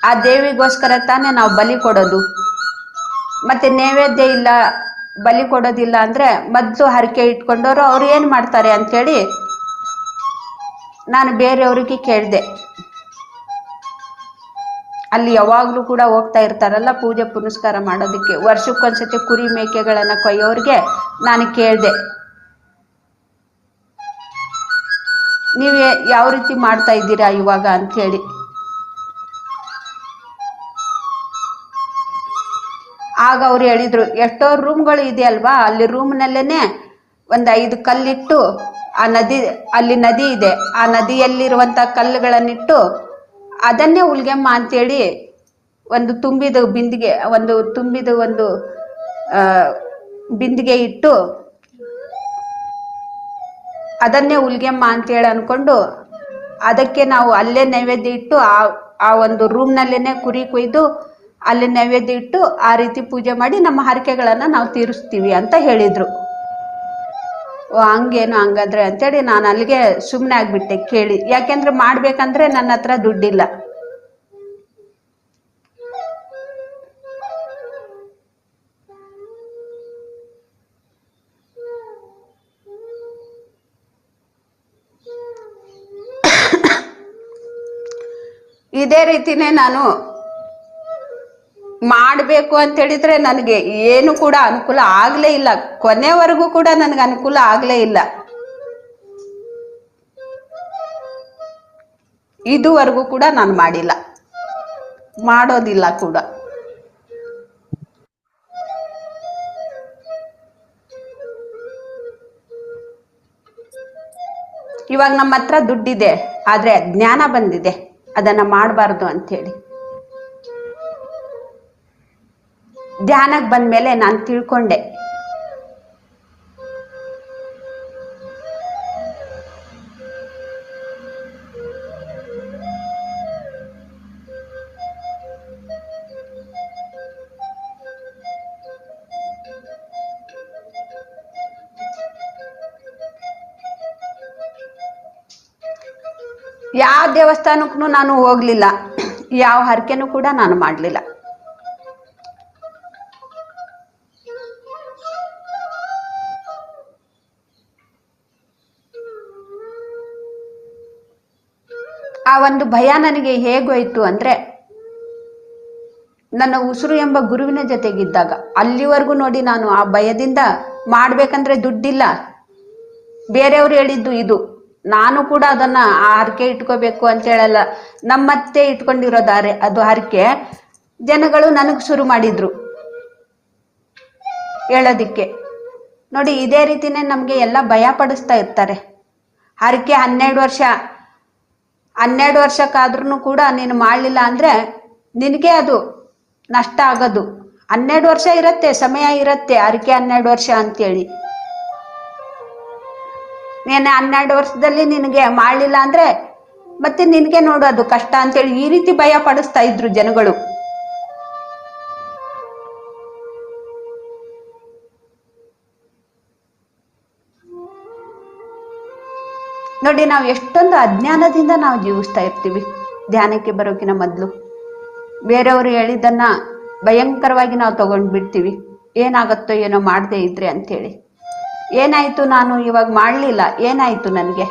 Speaker 2: ಆ ದೇವಿಗೋಸ್ಕರ ತಾನೇ ನಾವು ಬಲಿ ಕೊಡೋದು. ಮತ್ತೆ ನೈವೇದ್ಯ ಇಲ್ಲ, ಬಲಿ ಕೊಡೋದಿಲ್ಲ ಅಂದ್ರೆ ಮೊದಲು ಹರಕೆ ಇಟ್ಕೊಂಡವರು ಅವ್ರು ಏನು ಮಾಡ್ತಾರೆ ಅಂತೇಳಿ ನಾನು ಬೇರೆಯವ್ರಿಗೆ ಕೇಳಿದೆ. ಅಲ್ಲಿ ಯಾವಾಗಲೂ ಕೂಡ ಹೋಗ್ತಾ ಇರ್ತಾರಲ್ಲ ಪೂಜೆ ಪುನಸ್ಕಾರ ಮಾಡೋದಕ್ಕೆ, ವರ್ಷಕ್ಕೊಂದ್ಸತಿ ಕುರಿ ಮೇಕೆಗಳನ್ನು ಕೊಯ್ಯೋರಿಗೆ ನಾನು ಕೇಳಿದೆ, ನೀವು ಯಾವ ರೀತಿ ಮಾಡ್ತಾ ಇದ್ದೀರಾ ಇವಾಗ ಅಂಥೇಳಿ. ಆಗ ಅವ್ರು ಹೇಳಿದ್ರು, ಎಷ್ಟೋ ರೂಮ್ಗಳು ಇದೆಯಲ್ವಾ, ಅಲ್ಲಿ ರೂಮ್ನಲ್ಲೇನೆ ಒಂದು 5 ಕಲ್ಲಿಟ್ಟು ಅಲ್ಲಿ ನದಿ ಇದೆ, ಆ ನದಿಯಲ್ಲಿರುವಂಥ ಕಲ್ಲುಗಳನ್ನಿಟ್ಟು ಅದನ್ನೇ ಹುಲ್ಗೆಮ್ಮ ಅಂತೇಳಿ ಒಂದು ಬಿಂದಿಗೆ ಇಟ್ಟು ಅದನ್ನೇ ಹುಲ್ಗೆಮ್ಮ ಅಂತೇಳಿ ಅನ್ಕೊಂಡು ಅದಕ್ಕೆ ನಾವು ಅಲ್ಲೇ ನೈವೇದ್ಯ ಇಟ್ಟು ಆ ಒಂದು ರೂಮ್ನಲ್ಲೇನೆ ಕುರಿ ಕೊಯ್ದು ಅಲ್ಲಿ ನೈವೇದ್ಯ ಇಟ್ಟು ಆ ರೀತಿ ಪೂಜೆ ಮಾಡಿ ನಮ್ಮ ಹರಕೆಗಳನ್ನು ನಾವು ತೀರಿಸ್ತೀವಿ ಅಂತ ಹೇಳಿದ್ರು. ಹಂಗೇನು ಹಂಗಾದ್ರೆ ಅಂತೇಳಿ ನಾನು ಅಲ್ಲಿಗೆ ಸುಮ್ಮನೆ ಆಗ್ಬಿಟ್ಟೆ ಕೇಳಿ. ಯಾಕೆಂದ್ರೆ ಮಾಡ್ಬೇಕಂದ್ರೆ ನನ್ನ ಹತ್ರ ದುಡ್ಡಿಲ್ಲ. ಇದೇ ರೀತಿನೇ ನಾನು ಮಾಡಬೇಕು ಅಂತ ಹೇಳಿದ್ರೆ ನನಗೆ ಏನು ಕೂಡ ಅನುಕೂಲ ಆಗಲೇ ಇಲ್ಲ. ಕೊನೆವರೆಗೂ ಕೂಡ ನನಗೆ ಅನುಕೂಲ ಆಗಲೇ ಇಲ್ಲ. ಇದುವರೆಗೂ ಕೂಡ ನಾನು ಮಾಡಿಲ್ಲ, ಮಾಡೋದಿಲ್ಲ ಕೂಡ. ಇವಾಗ ನಮ್ಮ ಹತ್ರ ದುಡ್ಡಿದೆ, ಆದ್ರೆ ಜ್ಞಾನ ಬಂದಿದೆ ಅದನ್ನ ಮಾಡಬಾರ್ದು ಅಂಥೇಳಿ. ಧ್ಯಾನಕ್ಕೆ ಬಂದ್ಮೇಲೆ ನಾನು ತಿಳ್ಕೊಂಡೆ, ಯಾವ ದೇವಸ್ಥಾನಕ್ಕೂ ನಾನು ಹೋಗ್ಲಿಲ್ಲ, ಯಾವ ಹರಕೆನೂ ಕೂಡ ನಾನು ಮಾಡಲಿಲ್ಲ. ಆ ಒಂದು ಭಯ ನನಗೆ ಹೇಗೋಯ್ತು ಅಂದ್ರೆ, ನನ್ನ ಉಸಿರು ಎಂಬ ಗುರುವಿನ ಜೊತೆಗಿದ್ದಾಗ ಅಲ್ಲಿವರೆಗೂ ನೋಡಿ ನಾನು ಆ ಭಯದಿಂದ ಮಾಡ್ಬೇಕಂದ್ರೆ ದುಡ್ಡಿಲ್ಲ, ಬೇರೆಯವ್ರು ಹೇಳಿದ್ದು ಇದು, ನಾನು ಕೂಡ ಅದನ್ನ ಆ ಹರಕೆ ಇಟ್ಕೋಬೇಕು ಅಂತ ಹೇಳಲ್ಲ, ನಮ್ಮತ್ತೆ ಇಟ್ಕೊಂಡಿರೋದಾರೆ ಅದು ಹರಕೆ. ಜನಗಳು ನನಗೆ ಶುರು ಮಾಡಿದ್ರು ಹೇಳೋದಿಕ್ಕೆ. ನೋಡಿ ಇದೇ ರೀತಿನೇ ನಮ್ಗೆ ಎಲ್ಲ ಭಯ ಪಡಿಸ್ತಾ ಇರ್ತಾರೆ. ಹರಕೆ 12 ವರ್ಷಕ್ಕಾದ್ರೂ ಕೂಡ ನೀನು ಮಾಡಲಿಲ್ಲ ಅಂದ್ರೆ ನಿನಗೆ ಅದು ನಷ್ಟ ಆಗೋದು. 12 ವರ್ಷ ಇರುತ್ತೆ, ಸಮಯ ಇರುತ್ತೆ, ಹರಕೆ 12 ವರ್ಷ ಅಂತೇಳಿ. ನೀನು 12 ವರ್ಷದಲ್ಲಿ ನಿನಗೆ ಮಾಡಲಿಲ್ಲ ಅಂದ್ರೆ ಮತ್ತೆ ನಿನಗೆ ನೋಡೋದು ಕಷ್ಟ ಅಂತೇಳಿ ಈ ರೀತಿ ಭಯ ಪಡಿಸ್ತಾ ಇದ್ರು ಜನಗಳು. ನೋಡಿ ನಾವು ಎಷ್ಟೊಂದು ಅಜ್ಞಾನದಿಂದ ನಾವು ಜೀವಿಸ್ತಾ ಇರ್ತೀವಿ. ಧ್ಯಾನಕ್ಕೆ ಬರೋಕಿನ ಮೊದಲು ಬೇರೆಯವರು ಹೇಳಿದ್ದನ್ನ ಭಯಂಕರವಾಗಿ ನಾವು ತಗೊಂಡ್ಬಿಡ್ತೀವಿ, ಏನಾಗತ್ತೋ ಏನೋ ಮಾಡದೇ ಇದ್ರೆ ಅಂತೇಳಿ. ಏನಾಯಿತು, ನಾನು ಇವಾಗ ಮಾಡಲಿಲ್ಲ, ಏನಾಯಿತು ನನಗೆ?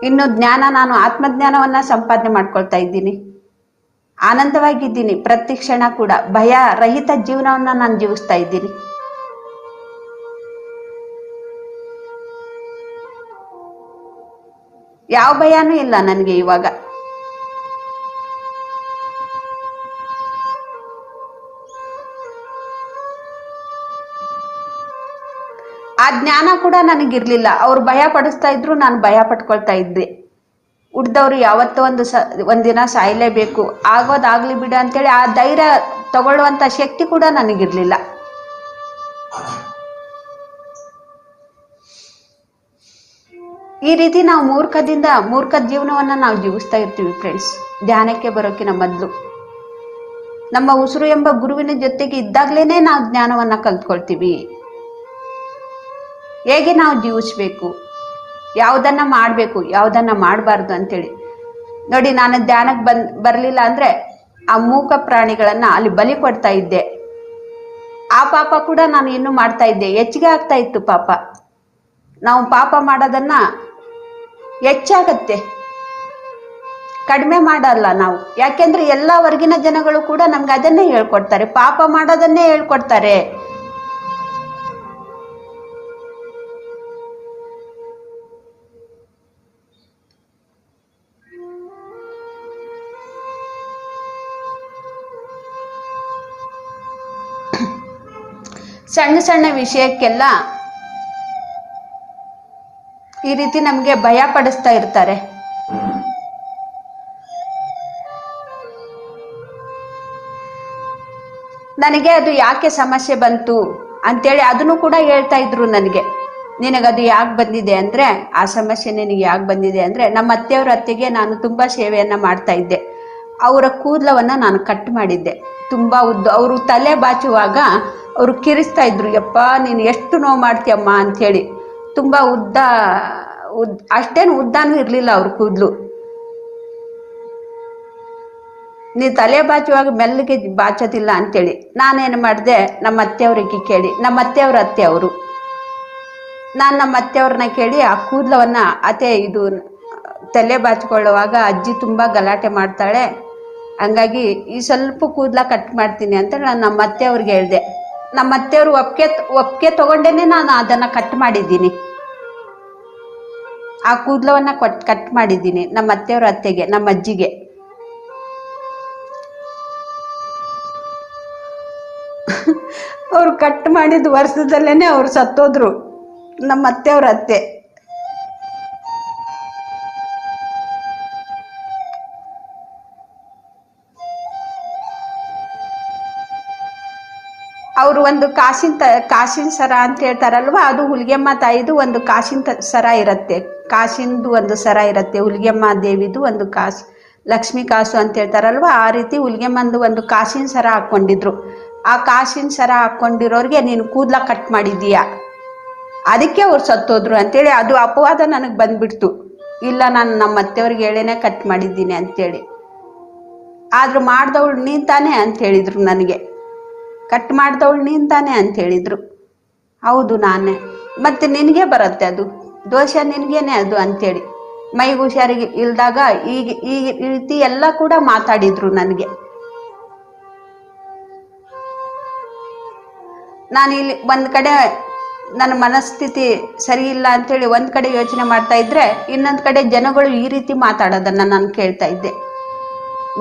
Speaker 2: ಇನ್ನು ಜ್ಞಾನ, ನಾನು ಆತ್ಮಜ್ಞಾನವನ್ನ ಸಂಪಾದನೆ ಮಾಡ್ಕೊಳ್ತಾ ಇದ್ದೀನಿ, ಆನಂದವಾಗಿದ್ದೀನಿ. ಪ್ರತಿ ಕ್ಷಣ ಕೂಡ ಭಯ ರಹಿತ ಜೀವನವನ್ನ ನಾನು ಜೀವಿಸ್ತಾ ಇದ್ದೀನಿ. ಯಾವ ಭಯನೂ ಇಲ್ಲ ನನಗೆ ಇವಾಗ. ಆ ಜ್ಞಾನ ಕೂಡ ನನಗಿರ್ಲಿಲ್ಲ. ಅವ್ರು ಭಯ ಪಡಿಸ್ತಾ ಇದ್ರು, ನಾನು ಭಯ ಪಟ್ಕೊಳ್ತಾ ಇದ್ದೆ. ಹುಡ್ದವ್ರು ಯಾವತ್ತೋ ಒಂದಿನ ಸಾಯಲೇಬೇಕು, ಆಗೋದಾಗ್ಲಿ ಬಿಡ ಅಂತೇಳಿ ಆ ಧೈರ್ಯ ತಗೊಳ್ಳುವಂತ ಶಕ್ತಿ ಕೂಡ ನನಗಿರ್ಲಿಲ್ಲ. ಈ ರೀತಿ ನಾವು ಮೂರ್ಖ ಜೀವನವನ್ನ ನಾವು ಜೀವಿಸ್ತಾ ಇರ್ತೀವಿ ಫ್ರೆಂಡ್ಸ್. ಧ್ಯಾನಕ್ಕೆ ಬರೋಕಿನ ಮೊದಲು ನಮ್ಮ ಉಸಿರು ಎಂಬ ಗುರುವಿನ ಜೊತೆಗೆ ಇದ್ದಾಗ್ಲೇನೆ ನಾವು ಜ್ಞಾನವನ್ನ ಕಲ್ತ್ಕೊಳ್ತೀವಿ. ಹೇಗೆ ನಾವು ಜೀವಿಸ್ಬೇಕು, ಯಾವುದನ್ನ ಮಾಡಬೇಕು, ಯಾವುದನ್ನ ಮಾಡಬಾರ್ದು ಅಂತೇಳಿ. ನೋಡಿ, ನಾನು ಧ್ಯಾನಕ್ಕೆ ಬರಲಿಲ್ಲ ಅಂದ್ರೆ ಆ ಮೂಕ ಪ್ರಾಣಿಗಳನ್ನ ಅಲ್ಲಿ ಬಲಿ ಕೊಡ್ತಾ ಇದ್ದೆ. ಆ ಪಾಪ ಕೂಡ ನಾನು ಇನ್ನೂ ಮಾಡ್ತಾ ಇದ್ದೆ, ಹೆಚ್ಚಿಗೆ ಆಗ್ತಾ ಇತ್ತು ಪಾಪ. ನಾವು ಪಾಪ ಮಾಡೋದನ್ನ ಹೆಚ್ಚಾಗತ್ತೆ, ಕಡಿಮೆ ಮಾಡಲ್ಲ ನಾವು. ಯಾಕೆಂದ್ರೆ ಎಲ್ಲ ಹೊರಗಿನ ಜನಗಳು ಕೂಡ ನಮ್ಗೆ ಅದನ್ನೇ ಹೇಳ್ಕೊಡ್ತಾರೆ, ಪಾಪ ಮಾಡೋದನ್ನೇ ಹೇಳ್ಕೊಡ್ತಾರೆ. ಸಣ್ಣ ಸಣ್ಣ ವಿಷಯಕ್ಕೆಲ್ಲ ಈ ರೀತಿ ನಮಗೆ ಭಯ ಪಡಿಸ್ತಾ ಇರ್ತಾರೆ. ನನಗೆ ಅದು ಯಾಕೆ ಸಮಸ್ಯೆ ಬಂತು ಅಂತೇಳಿ ಅದನ್ನು ಕೂಡ ಹೇಳ್ತಾ ಇದ್ರು ನನಗೆ. ನಿನಗದು ಯಾಕೆ ಬಂದಿದೆ ಅಂದ್ರೆ, ಆ ಸಮಸ್ಯೆ ನಿನಗೆ ಯಾಕೆ ಬಂದಿದೆ ಅಂದ್ರೆ, ನಮ್ಮ ಅತ್ತೆಯವ್ರ ಅತ್ತೆಗೆ ನಾನು ತುಂಬಾ ಸೇವೆಯನ್ನ ಮಾಡ್ತಾ ಇದ್ದೆ. ಅವರ ಕೂದಲವನ್ನ ನಾನು ಕಟ್ ಮಾಡಿದ್ದೆ, ತುಂಬಾ ಉದ್ದ. ಅವರು ತಲೆ ಬಾಚುವಾಗ ಅವರು ಕಿರಿಸ್ತಾ ಇದ್ರು, ಯಪ್ಪ ನೀನು ಎಷ್ಟು ನೋವು ಮಾಡ್ತೀಯಮ್ಮ ಅಂಥೇಳಿ. ತುಂಬಾ ಅಷ್ಟೇನು ಉದ್ದಾನೂ ಇರಲಿಲ್ಲ ಅವ್ರ ಕೂದಲು. ನೀ ತಲೆ ಬಾಚುವಾಗ ಮೆಲ್ಲಿಗೆ ಬಾಚೋದಿಲ್ಲ ಅಂತೇಳಿ ನಾನೇನು ಮಾಡಿದೆ, ನಮ್ಮ ಅತ್ತೆಯವ್ರಿಗೆ ಕೇಳಿ, ನಮ್ಮ ಅತ್ತೆಯವ್ರ ಅತ್ತೆ ಅವರು, ನಾನು ನಮ್ಮ ಅತ್ತೆಯವ್ರನ್ನ ಕೇಳಿ ಆ ಕೂದಲವನ್ನ, ಇದು ತಲೆ ಬಾಚಿಕೊಳ್ಳುವಾಗ ಅಜ್ಜಿ ತುಂಬ ಗಲಾಟೆ ಮಾಡ್ತಾಳೆ, ಹಂಗಾಗಿ ಈ ಸ್ವಲ್ಪ ಕೂದಲ ಕಟ್ ಮಾಡ್ತೀನಿ ಅಂತ ನಾನು ನಮ್ಮ ಅತ್ತೆಯವ್ರಿಗೆ ಹೇಳಿದೆ. ನಮ್ಮ ಅತ್ತೆಯವರು ಒಪ್ಪಿಗೆ ತಗೊಂಡೇನೆ ನಾನು ಅದನ್ನ ಕಟ್ ಮಾಡಿದ್ದೀನಿ. ಆ ಕೂದಲವನ್ನ ಕಟ್ ಮಾಡಿದ್ದೀನಿ ನಮ್ಮ ಅತ್ತೆಯವ್ರ ಅತ್ತೆಗೆ, ನಮ್ಮ ಅಜ್ಜಿಗೆ. ಅವ್ರು ಕಟ್ ಮಾಡಿದ ವರ್ಷದಲ್ಲೇನೆ ಅವ್ರು ಸತ್ತೋದ್ರು, ನಮ್ಮ ಅತ್ತೆಯವ್ರ ಅತ್ತೆ. ಅವರು ಒಂದು ಕಾಸಿನ ಸರ ಅಂತ ಹೇಳ್ತಾರಲ್ವ, ಅದು ಹುಲಿಗೆಮ್ಮ ತಾಯಿದು ಒಂದು ಕಾಸಿನ ಸರ ಇರುತ್ತೆ, ಕಾಸಿಂದು ಒಂದು ಸರ ಇರುತ್ತೆ. ಹುಲಿಗೆಮ್ಮ ದೇವಿದು ಒಂದು ಕಾಸು, ಲಕ್ಷ್ಮೀ ಕಾಸು ಅಂತ ಹೇಳ್ತಾರಲ್ವ, ಆ ರೀತಿ ಹುಲಿಗೆಮ್ಮಂದು ಒಂದು ಕಾಸಿನ ಸರ ಹಾಕ್ಕೊಂಡಿದ್ರು. ಆ ಕಾಸಿನ ಸರ ಹಾಕ್ಕೊಂಡಿರೋರಿಗೆ ನೀನು ಕೂದಲ ಕಟ್ ಮಾಡಿದ್ದೀಯಾ, ಅದಕ್ಕೆ ಅವ್ರು ಸತ್ತೋದ್ರು ಅಂತೇಳಿ ಅದು ಅಪವಾದ ನನಗೆ ಬಂದ್ಬಿಡ್ತು. ಇಲ್ಲ, ನಾನು ನಮ್ಮ ಅತ್ತೆಯವ್ರಿಗೆ ಹೇಳೇನೆ ಕಟ್ ಮಾಡಿದ್ದೀನಿ ಅಂತೇಳಿ. ಆದ್ರೂ ಮಾಡ್ದವಳು ನೀನ್ ತಾನೆ ಅಂತ ಹೇಳಿದ್ರು ನನಗೆ, ಕಟ್ ಮಾಡ್ದವಳು ನೀನ್ ತಾನೆ ಅಂತ ಹೇಳಿದ್ರು. ಹೌದು ನಾನೇ, ಮತ್ತೆ ನಿನಗೆ ಬರುತ್ತೆ ಅದು ದೋಷ, ನಿನಗೇನೆ ಅದು ಅಂತೇಳಿ. ಮೈಗೆ ಹುಷಾರಿಗೆ ಇಲ್ದಾಗ ಈ ರೀತಿ ಎಲ್ಲ ಕೂಡ ಮಾತಾಡಿದ್ರು ನನಗೆ. ನಾನು ಇಲ್ಲಿ ಒಂದ್ ಕಡೆ ನನ್ನ ಮನಸ್ಥಿತಿ ಸರಿ ಇಲ್ಲ ಅಂತೇಳಿ ಒಂದ್ ಕಡೆ ಯೋಚನೆ ಮಾಡ್ತಾ ಇದ್ರೆ, ಇನ್ನೊಂದ್ ಕಡೆ ಜನಗಳು ಈ ರೀತಿ ಮಾತಾಡೋದನ್ನ ನಾನು ಕೇಳ್ತಾ ಇದ್ದೆ.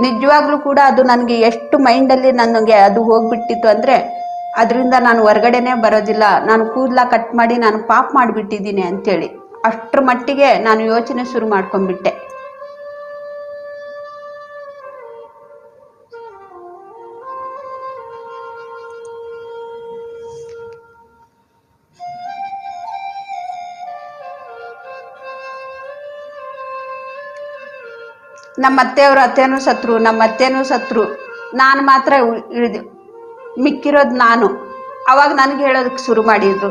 Speaker 2: ನಿಜವಾಗ್ಲೂ ಕೂಡ ಅದು ನನಗೆ ಎಷ್ಟು ಮೈಂಡಲ್ಲಿ ನನಗೆ ಅದು ಹೋಗ್ಬಿಟ್ಟಿತ್ತು ಅಂದರೆ, ಅದರಿಂದ ನಾನು ಹೊರಗಡೆನೇ ಬರೋದಿಲ್ಲ, ನಾನು ಕೂದಲ ಕಟ್ ಮಾಡಿ ನಾನು ಪಾಪ ಮಾಡಿಬಿಟ್ಟಿದ್ದೀನಿ ಅಂತೇಳಿ ಅಷ್ಟರ ಮಟ್ಟಿಗೆ ನಾನು ಯೋಚನೆ ಶುರು ಮಾಡ್ಕೊಂಡ್ಬಿಟ್ಟೆ. ನಮ್ಮ ಅತ್ತೆಯವ್ರ ಅತ್ತೆನೂ ಸತ್ರು, ನಮ್ಮ ಅತ್ತೆನೂ ಸತ್ರು, ನಾನು ಮಾತ್ರ ಮಿಕ್ಕಿರೋದು ನಾನು. ಅವಾಗ ನನಗೆ ಹೇಳೋದಕ್ಕೆ ಶುರು ಮಾಡಿದ್ರು,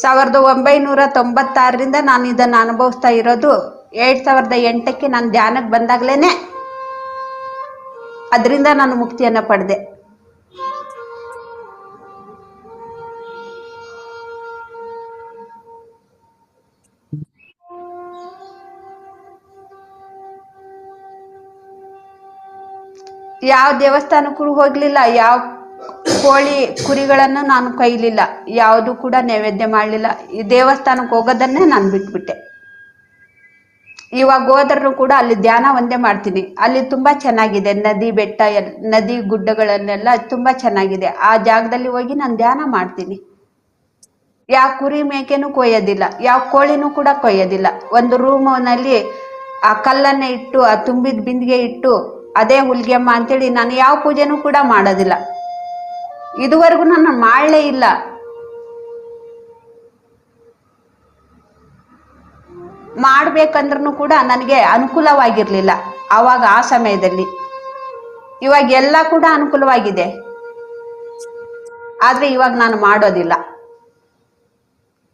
Speaker 2: 1996ರಿಂದ ನಾನು ಇದನ್ನು ಅನುಭವಿಸ್ತಾ ಇರೋದು. 2008ಕ್ಕೆ ನಾನು ಧ್ಯಾನಕ್ಕೆ ಬಂದಾಗ್ಲೇನೆ ಅದರಿಂದ ನಾನು ಮುಕ್ತಿಯನ್ನು ಪಡೆದೆ. ಯಾವ ದೇವಸ್ಥಾನಕ್ಕೂ ಹೋಗ್ಲಿಲ್ಲ, ಯಾವ ಕೋಳಿ ಕುರಿಗಳನ್ನು ನಾನು ಕೊಯ್ಲಿಲ್ಲ, ಯಾವುದು ಕೂಡ ನೈವೇದ್ಯ ಮಾಡಲಿಲ್ಲ. ಈ ದೇವಸ್ಥಾನಕ್ಕೆ ಹೋಗೋದನ್ನೇ ನಾನು ಬಿಟ್ಬಿಟ್ಟೆ. ಇವಾಗ ಹೋದ್ರೂ ಕೂಡ ಅಲ್ಲಿ ಧ್ಯಾನ ಒಂದೇ ಮಾಡ್ತೀನಿ. ಅಲ್ಲಿ ತುಂಬಾ ಚೆನ್ನಾಗಿದೆ, ನದಿ ಬೆಟ್ಟ ನದಿ ಗುಡ್ಡಗಳನ್ನೆಲ್ಲ ತುಂಬಾ ಚೆನ್ನಾಗಿದೆ. ಆ ಜಾಗದಲ್ಲಿ ಹೋಗಿ ನಾನು ಧ್ಯಾನ ಮಾಡ್ತೀನಿ. ಯಾವ ಕುರಿ ಮೇಕೆನೂ ಕೊಯ್ಯೋದಿಲ್ಲ, ಯಾವ ಕೋಳಿನೂ ಕೂಡ ಕೊಯ್ಯೋದಿಲ್ಲ. ಒಂದು ರೂಮ್ನಲ್ಲಿ ಆ ಕಲ್ಲನ್ನ ಇಟ್ಟು, ಆ ತುಂಬಿದ ಬಿಂದಿಗೆ ಇಟ್ಟು, ಅದೇ ಹುಲ್ಗೆಮ್ಮ ಅಂತೇಳಿ ನಾನು ಯಾವ ಪೂಜೆನೂ ಕೂಡ ಮಾಡೋದಿಲ್ಲ. ಇದುವರೆಗೂ ನಾನು ಮಾಡಲೇ ಇಲ್ಲ. ಮಾಡ್ಬೇಕಂದ್ರೂ ಕೂಡ ನನಗೆ ಅನುಕೂಲವಾಗಿರ್ಲಿಲ್ಲ ಆವಾಗ, ಆ ಸಮಯದಲ್ಲಿ. ಇವಾಗ ಎಲ್ಲ ಕೂಡ ಅನುಕೂಲವಾಗಿದೆ, ಆದ್ರೆ ಇವಾಗ ನಾನು ಮಾಡೋದಿಲ್ಲ.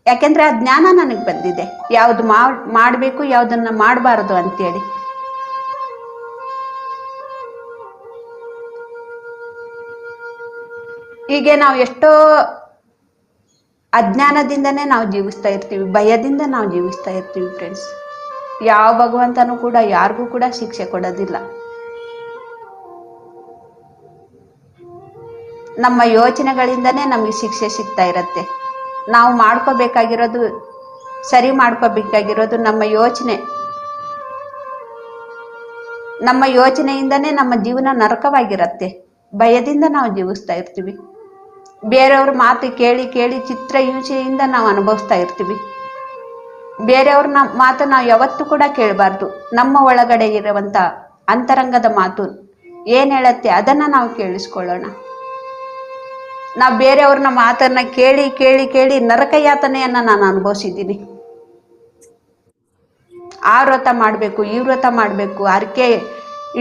Speaker 2: ಯಾಕೆಂದ್ರೆ ಆ ಜ್ಞಾನ ನನಗೆ ಬಂದಿದೆ, ಯಾವ್ದು ಮಾಡಬೇಕು ಯಾವ್ದನ್ನ ಮಾಡಬಾರದು ಅಂತೇಳಿ. ಹೀಗೆ ನಾವು ಎಷ್ಟೋ ಅಜ್ಞಾನದಿಂದನೇ ನಾವು ಜೀವಿಸ್ತಾ ಇರ್ತೀವಿ, ಭಯದಿಂದ ನಾವು ಜೀವಿಸ್ತಾ ಇರ್ತೀವಿ ಫ್ರೆಂಡ್ಸ್. ಯಾವ ಭಗವಂತನೂ ಕೂಡ ಯಾರಿಗೂ ಕೂಡ ಶಿಕ್ಷೆ ಕೊಡೋದಿಲ್ಲ. ನಮ್ಮ ಯೋಚನೆಗಳಿಂದನೇ ನಮಗೆ ಶಿಕ್ಷೆ ಸಿಗ್ತಾ ಇರತ್ತೆ. ನಾವು ಮಾಡ್ಕೋಬೇಕಾಗಿರೋದು, ಸರಿ ಮಾಡ್ಕೋಬೇಕಾಗಿರೋದು ನಮ್ಮ ಯೋಚನೆ. ನಮ್ಮ ಯೋಚನೆಯಿಂದನೇ ನಮ್ಮ ಜೀವನ ನರಕವಾಗಿರತ್ತೆ. ಭಯದಿಂದ ನಾವು ಜೀವಿಸ್ತಾ ಇರ್ತೀವಿ. ಬೇರೆಯವ್ರ ಮಾತು ಕೇಳಿ ಕೇಳಿ ಚಿತ್ರ ಹಿಂಸೆಯಿಂದ ನಾವು ಅನುಭವಿಸ್ತಾ ಇರ್ತೀವಿ. ಬೇರೆಯವ್ರ ಮಾತು ನಾವು ಯಾವತ್ತೂ ಕೂಡ ಕೇಳಬಾರ್ದು. ನಮ್ಮ ಒಳಗಡೆ ಇರುವಂತ ಅಂತರಂಗದ ಮಾತು ಏನ್ ಹೇಳತ್ತೆ ಅದನ್ನ ನಾವು ಕೇಳಿಸ್ಕೊಳ್ಳೋಣ. ನಾವು ಬೇರೆಯವ್ರನ್ನ ಮಾತನ್ನ ಕೇಳಿ ಕೇಳಿ ಕೇಳಿ ನರಕ ಯಾತನೆಯನ್ನ ನಾನು ಅನುಭವಿಸಿದ್ದೀನಿ. ಆ ವ್ರತ ಮಾಡಬೇಕು, ಈ ವ್ರತ ಮಾಡಬೇಕು, ಹರಕೆ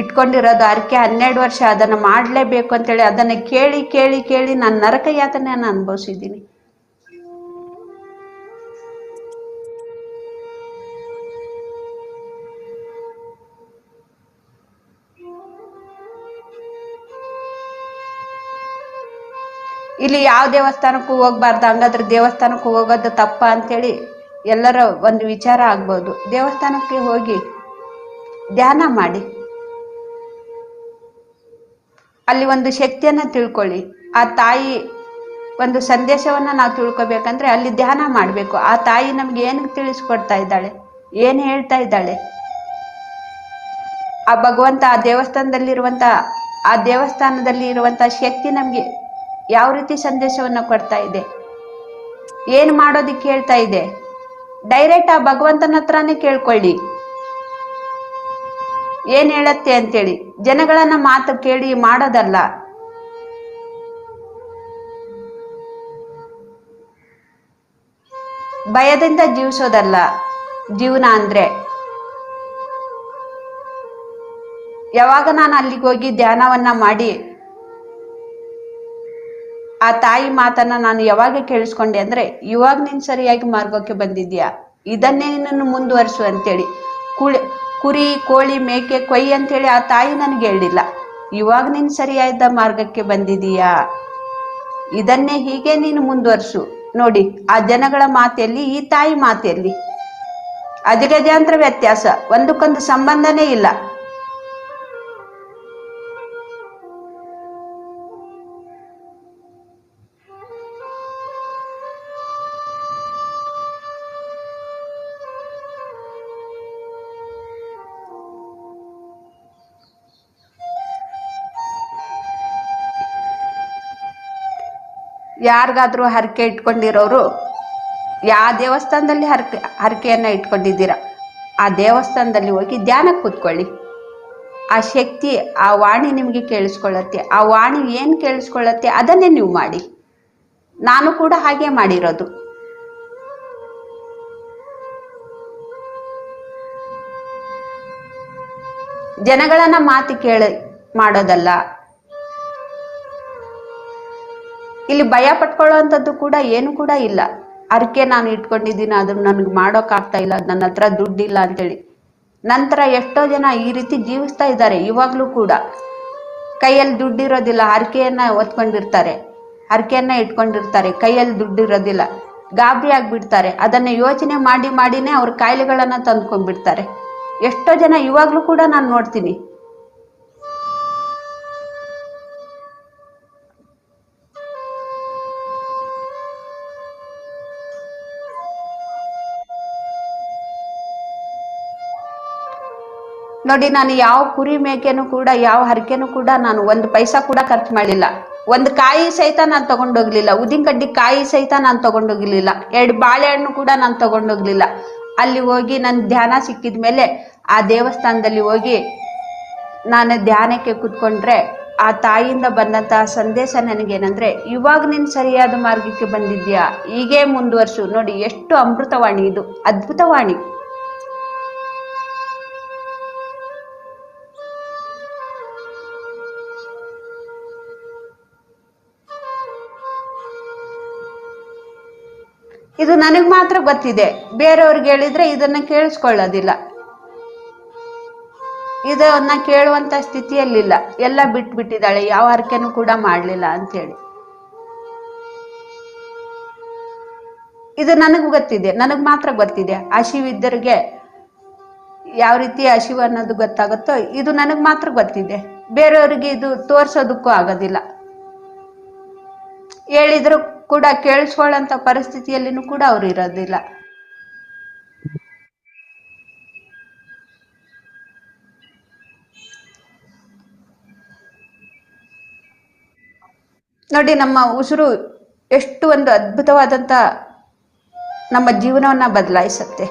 Speaker 2: ಇಟ್ಕೊಂಡಿರೋದು, ಹರಕೆ 12 ವರ್ಷ ಅದನ್ನು ಮಾಡಲೇಬೇಕು ಅಂತೇಳಿ ಅದನ್ನ ಕೇಳಿ ಕೇಳಿ ಕೇಳಿ ನಾನು ನರಕ ಯಾತನೆಯನ್ನ ಅನುಭವಿಸಿದ್ದೀನಿ. ಇಲ್ಲಿ ಯಾವ ದೇವಸ್ಥಾನಕ್ಕೂ ಹೋಗ್ಬಾರ್ದು, ಹಂಗಾದ್ರೆ ದೇವಸ್ಥಾನಕ್ಕೂ ಹೋಗೋದು ತಪ್ಪ ಅಂತೇಳಿ ಎಲ್ಲರ ಒಂದು ವಿಚಾರ ಆಗ್ಬೋದು. ದೇವಸ್ಥಾನಕ್ಕೆ ಹೋಗಿ ಧ್ಯಾನ ಮಾಡಿ, ಅಲ್ಲಿ ಒಂದು ಶಕ್ತಿಯನ್ನ ತಿಳ್ಕೊಳ್ಳಿ. ಆ ತಾಯಿ ಒಂದು ಸಂದೇಶವನ್ನ ನಾವು ತಿಳ್ಕೊಬೇಕಂದ್ರೆ ಅಲ್ಲಿ ಧ್ಯಾನ ಮಾಡಬೇಕು. ಆ ತಾಯಿ ನಮ್ಗೆ ಏನು ತಿಳಿಸ್ಕೊಡ್ತಾ ಇದ್ದಾಳೆ, ಏನು ಹೇಳ್ತಾ ಇದ್ದಾಳೆ, ಆ ಭಗವಂತ ಆ ದೇವಸ್ಥಾನದಲ್ಲಿ ಇರುವಂತ ಶಕ್ತಿ ನಮ್ಗೆ ಯಾವ ರೀತಿ ಸಂದೇಶವನ್ನ ಕೊಡ್ತಾ ಇದೆ, ಏನು ಮಾಡೋದಿಕ್ಕೆ ಹೇಳ್ತಾ ಇದೆ, ಡೈರೆಕ್ಟ್ ಆ ಭಗವಂತನ ಹತ್ರನೇ ಕೇಳ್ಕೊಳ್ಳಿ ಏನ್ ಹೇಳತ್ತೆ ಅಂತೇಳಿ. ಜನಗಳನ್ನ ಮಾತು ಕೇಳಿ ಮಾಡೋದಲ್ಲ. ಭಯದಿಂದ ಜೀವಿಸೋದಲ್ಲ ಜೀವನ ಅಂದ್ರೆ. ಯಾವಾಗ ನಾನು ಅಲ್ಲಿಗೆ ಹೋಗಿ ಧ್ಯಾನವನ್ನ ಮಾಡಿ ಆ ತಾಯಿ ಮಾತನ್ನ ನಾನು ಯಾವಾಗ ಕೇಳಿಸ್ಕೊಂಡೆ ಅಂದ್ರೆ, ಇವಾಗ ನೀನ್ ಸರಿಯಾಗಿ ಮಾರ್ಗಕ್ಕೆ ಬಂದಿದ್ಯಾ, ಇದನ್ನೇ ನಿನ್ನನ್ನು ಮುಂದುವರಿಸು ಅಂತೇಳಿ. ಕುರಿ ಕೋಳಿ ಮೇಕೆ ಕೊಯ್ ಅಂತೇಳಿ ಆ ತಾಯಿ ನನಗೆ ಹೇಳಿಲ್ಲ. ಇವಾಗ ನೀನ್ ಸರಿಯಾದ ಮಾರ್ಗಕ್ಕೆ ಬಂದಿದೀಯಾ, ಇದನ್ನೇ ಹೀಗೆ ನೀನು ಮುಂದುವರಿಸು. ನೋಡಿ ಆ ಜನಗಳ ಮಾತೆಯಲ್ಲಿ, ಈ ತಾಯಿ ಮಾತೆಯಲ್ಲಿ ಅಜಗಜಾಂತರ ವ್ಯತ್ಯಾಸ, ಒಂದಕ್ಕೊಂದು ಸಂಬಂಧನೇ ಇಲ್ಲ. ಯಾರಿಗಾದ್ರೂ ಹರಕೆ ಇಟ್ಕೊಂಡಿರೋರು, ಯಾವ ದೇವಸ್ಥಾನದಲ್ಲಿ ಹರಕೆಯನ್ನ ಇಟ್ಕೊಂಡಿದ್ದೀರಾ ಆ ದೇವಸ್ಥಾನದಲ್ಲಿ ಹೋಗಿ ಧ್ಯಾನಕ್ಕೆ ಕೂತ್ಕೊಳ್ಳಿ. ಆ ಶಕ್ತಿ, ಆ ವಾಣಿ ನಿಮಗೆ ಕೇಳಿಸ್ಕೊಳ್ಳತ್ತೆ. ಆ ವಾಣಿ ಏನು ಕೇಳಿಸ್ಕೊಳ್ಳತ್ತೆ ಅದನ್ನೇ ನೀವು ಮಾಡಿ. ನಾನು ಕೂಡ ಹಾಗೆ ಮಾಡಿರೋದು. ಜನಗಳನ್ನ ಮಾತು ಕೇಳಿ ಮಾಡೋದಲ್ಲ. ಇಲ್ಲಿ ಭಯ ಪಟ್ಕೊಳ್ಳುವಂಥದ್ದು ಕೂಡ ಏನು ಕೂಡ ಇಲ್ಲ. ಹರಕೆ ನಾನು ಇಟ್ಕೊಂಡಿದ್ದೀನಿ, ಅದನ್ನ ನನಗೆ ಮಾಡೋಕ್ಕಾಗ್ತಾ ಇಲ್ಲ, ನನ್ನ ಹತ್ರ ದುಡ್ಡಿಲ್ಲ ಅಂತೇಳಿ. ನಂತರ ಎಷ್ಟೋ ಜನ ಈ ರೀತಿ ಜೀವಿಸ್ತಾ ಇದ್ದಾರೆ ಇವಾಗಲೂ ಕೂಡ. ಕೈಯಲ್ಲಿ ದುಡ್ಡಿರೋದಿಲ್ಲ, ಹರಕೆಯನ್ನ ಹೊತ್ಕೊಂಡಿರ್ತಾರೆ, ಹರಕೆಯನ್ನ ಇಟ್ಕೊಂಡಿರ್ತಾರೆ, ಕೈಯಲ್ಲಿ ದುಡ್ಡಿರೋದಿಲ್ಲ, ಗಾಬರಿ ಆಗ್ಬಿಡ್ತಾರೆ. ಅದನ್ನ ಯೋಚನೆ ಮಾಡಿ ಮಾಡಿನೇ ಅವ್ರ ಕಾಯಿಲೆಗಳನ್ನ ತಂದ್ಕೊಂಡ್ಬಿಡ್ತಾರೆ. ಎಷ್ಟೋ ಜನ ಇವಾಗ್ಲೂ ಕೂಡ ನಾನು ನೋಡ್ತೀನಿ. ನೋಡಿ, ನಾನು ಯಾವ ಕುರಿ ಮೇಕೆನೂ ಕೂಡ, ಯಾವ ಹರಕೆನೂ ಕೂಡ ನಾನು ಒಂದು ಪೈಸಾ ಕೂಡ ಖರ್ಚು ಮಾಡಿಲ್ಲ. ಒಂದು ಕಾಯಿ ಸಹಿತ ನಾನು ತಗೊಂಡೋಗ್ಲಿಲ್ಲ, ಉದಿನ ಕಡ್ಡಿ ಕಾಯಿ ಸಹಿತ ನಾನು ತಗೊಂಡೋಗ್ಲಿಲ್ಲ, 2 ಬಾಳೆಹಣ್ಣು ಕೂಡ ನಾನು ತಗೊಂಡೋಗ್ಲಿಲ್ಲ. ಅಲ್ಲಿ ಹೋಗಿ ನನ್ನ ಧ್ಯಾನ ಸಿಕ್ಕಿದ ಮೇಲೆ ಆ ದೇವಸ್ಥಾನದಲ್ಲಿ ಹೋಗಿ ನಾನು ಧ್ಯಾನಕ್ಕೆ ಕೂತ್ಕೊಂಡ್ರೆ ಆ ತಾಯಿಯಿಂದ ಬಂದಂತಹ ಸಂದೇಶ ನನಗೇನಂದ್ರೆ, ಇವಾಗ ನೀನು ಸರಿಯಾದ ಮಾರ್ಗಕ್ಕೆ ಬಂದಿದ್ಯಾ, ಹೀಗೆ ಮುಂದುವರ್ಸು. ನೋಡಿ ಎಷ್ಟು ಅಮೃತವಾಣಿ ಇದು, ಅದ್ಭುತವಾಣಿ. ಇದು ನನಗೆ ಮಾತ್ರ ಗೊತ್ತಿದೆ, ಬೇರೆಯವ್ರಿಗೆ ಹೇಳಿದ್ರೆ ಇದನ್ನ ಕೇಳಿಸ್ಕೊಳ್ಳೋದಿಲ್ಲ, ಇದನ್ನ ಕೇಳುವಂತ ಸ್ಥಿತಿಯಲ್ಲಿಲ್ಲ, ಎಲ್ಲ ಬಿಟ್ಬಿಟ್ಟಿದ್ದಾಳೆ, ಯಾವ ಹರಕೆನೂ ಕೂಡ ಮಾಡಲಿಲ್ಲ ಅಂತೇಳಿ. ಇದು ನನಗೆ ಗೊತ್ತಿದೆ, ನನಗೆ ಮಾತ್ರ ಗೊತ್ತಿದೆ. ಹಸಿವಿದ್ದರಿಗೆ ಯಾವ ರೀತಿ ಹಸಿವು ಅನ್ನೋದು ಗೊತ್ತಾಗುತ್ತೋ ಇದು ನನಗೆ ಮಾತ್ರ ಗೊತ್ತಿದೆ, ಬೇರೆಯವರಿಗೆ ಇದು ತೋರ್ಸೋದಕ್ಕೂ ಆಗೋದಿಲ್ಲ. ಹೇಳಿದ್ರು ಕೂಡ ಕೇಳಿಸ್ಕೊಳ್ಳೋಂಥ ಪರಿಸ್ಥಿತಿಯಲ್ಲಿನೂ ಕೂಡ ಅವ್ರು ಇರೋದಿಲ್ಲ. ನೋಡಿ, ನಮ್ಮ ಉಸಿರು ಎಷ್ಟು ಒಂದು ಅದ್ಭುತವಾದಂಥ ನಮ್ಮ ಜೀವನವನ್ನ ಬದಲಾಯಿಸುತ್ತೆ.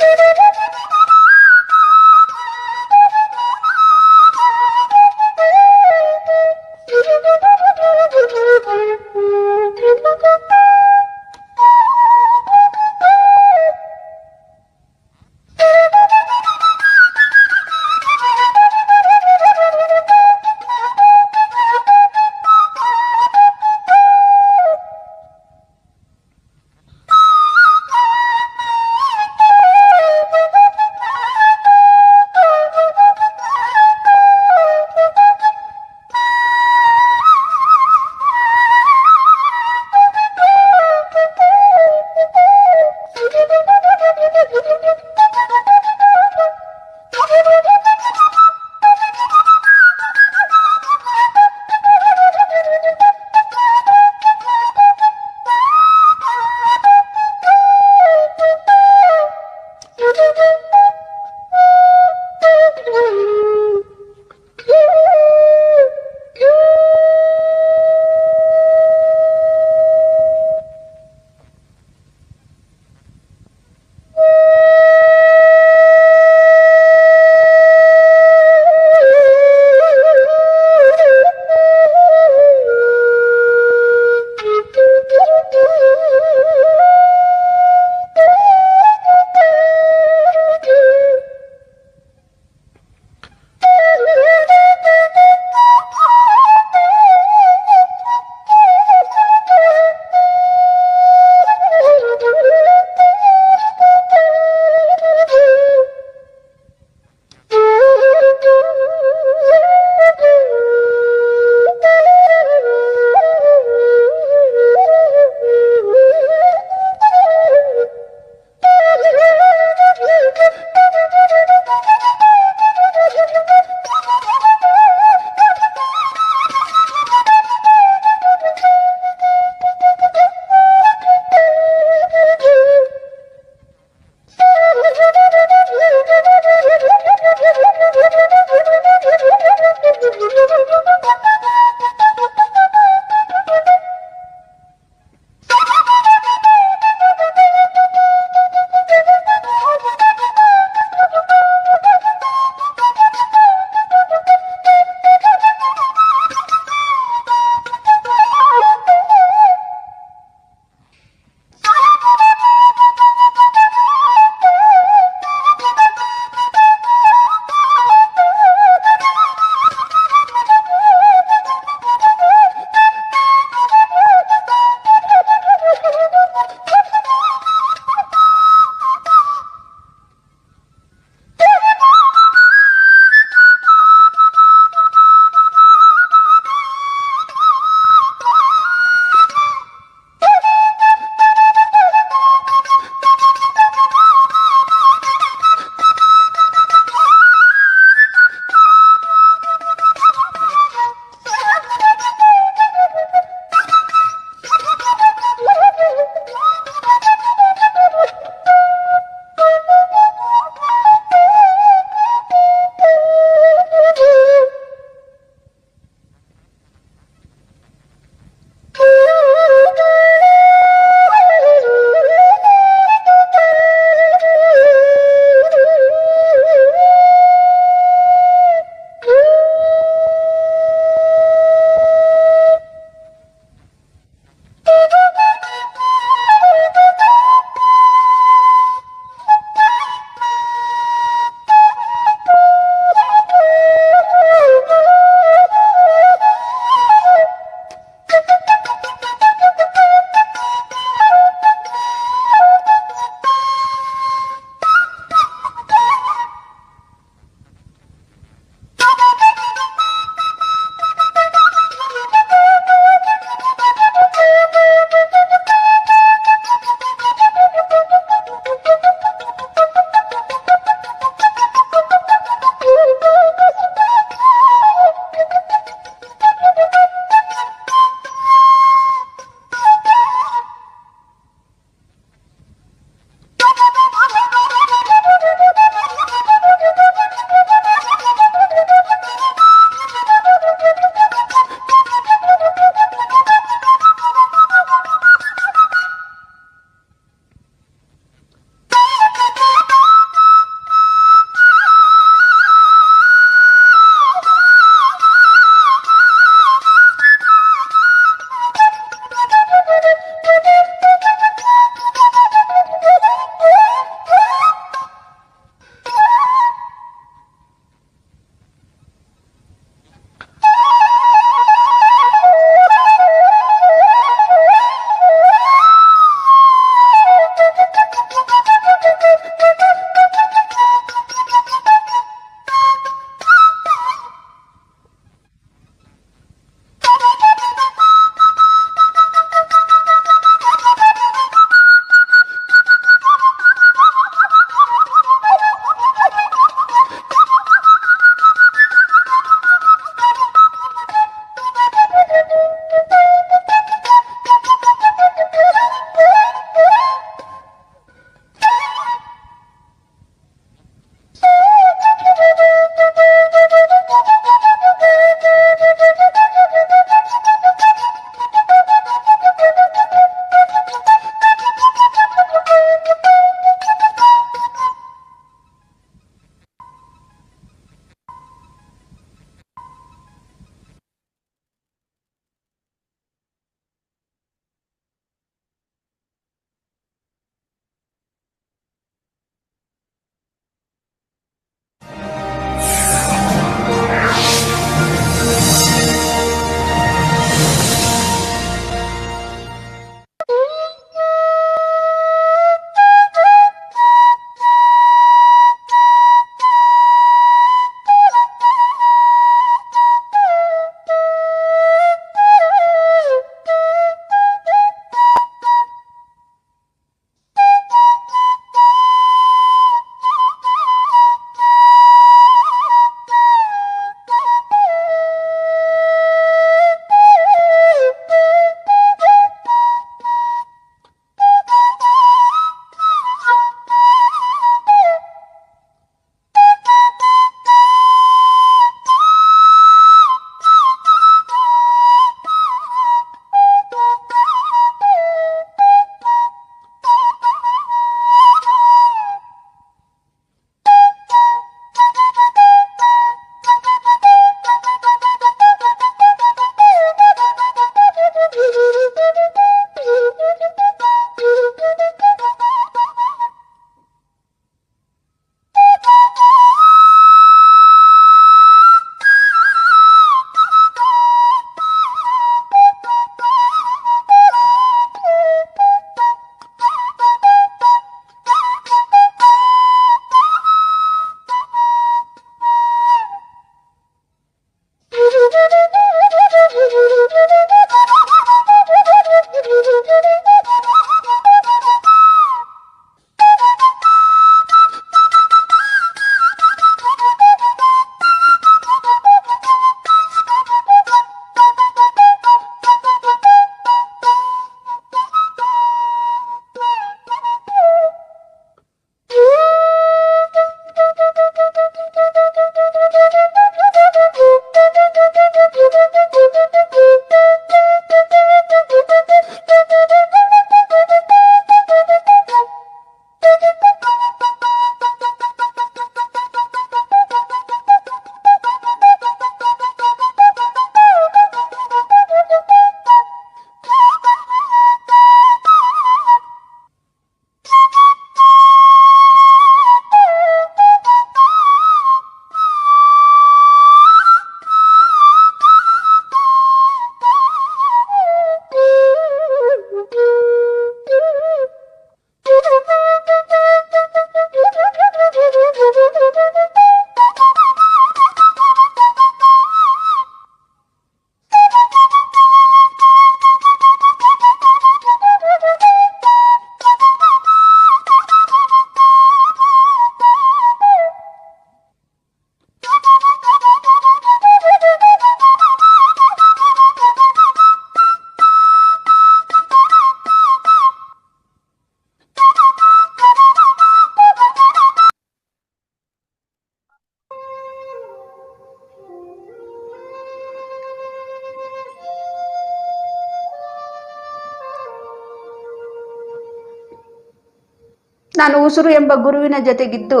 Speaker 2: ನಾನು ಉಸಿರು ಎಂಬ ಗುರುವಿನ ಜೊತೆಗಿದ್ದು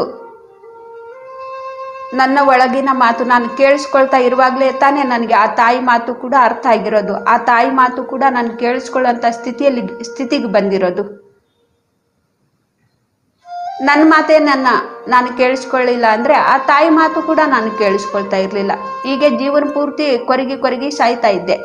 Speaker 2: ನನ್ನ ಒಳಗಿನ ಮಾತು ನಾನು ಕೇಳಿಸ್ಕೊಳ್ತಾ ಇರುವಾಗಲೇ ತಾನೇ ನನಗೆ ಆ ತಾಯಿ ಮಾತು ಕೂಡ ಅರ್ಥ ಆಗಿರೋದು. ಆ ತಾಯಿ ಮಾತು ಕೂಡ ನಾನು ಕೇಳಿಸ್ಕೊಳ್ಳೋಂಥ ಸ್ಥಿತಿಗೆ ಬಂದಿರೋದು. ನನ್ನ ಮಾತೇ ನಾನು ಕೇಳಿಸ್ಕೊಳ್ಳಿಲ್ಲ ಅಂದರೆ ಆ ತಾಯಿ ಮಾತು ಕೂಡ ನಾನು ಕೇಳಿಸ್ಕೊಳ್ತಾ ಇರಲಿಲ್ಲ. ಹೀಗೆ ಜೀವನ ಪೂರ್ತಿ ಕೊರಗಿ ಸಾಯ್ತಾ ಇದ್ದೆ.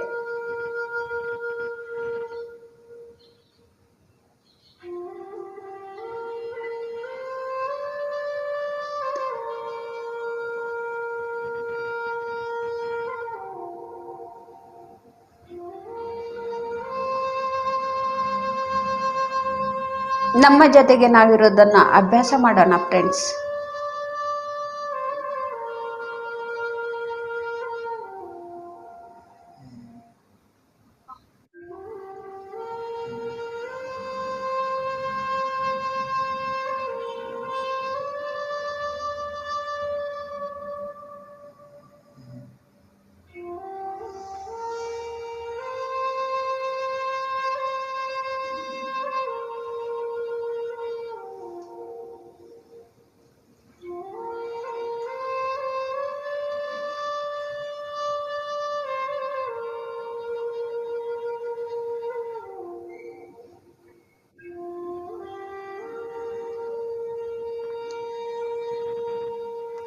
Speaker 2: ನಮ್ಮ ಜೊತೆಗೆ ನಾವಿರೋದನ್ನ ಅಭ್ಯಾಸ ಮಾಡೋಣ ಫ್ರೆಂಡ್ಸ್.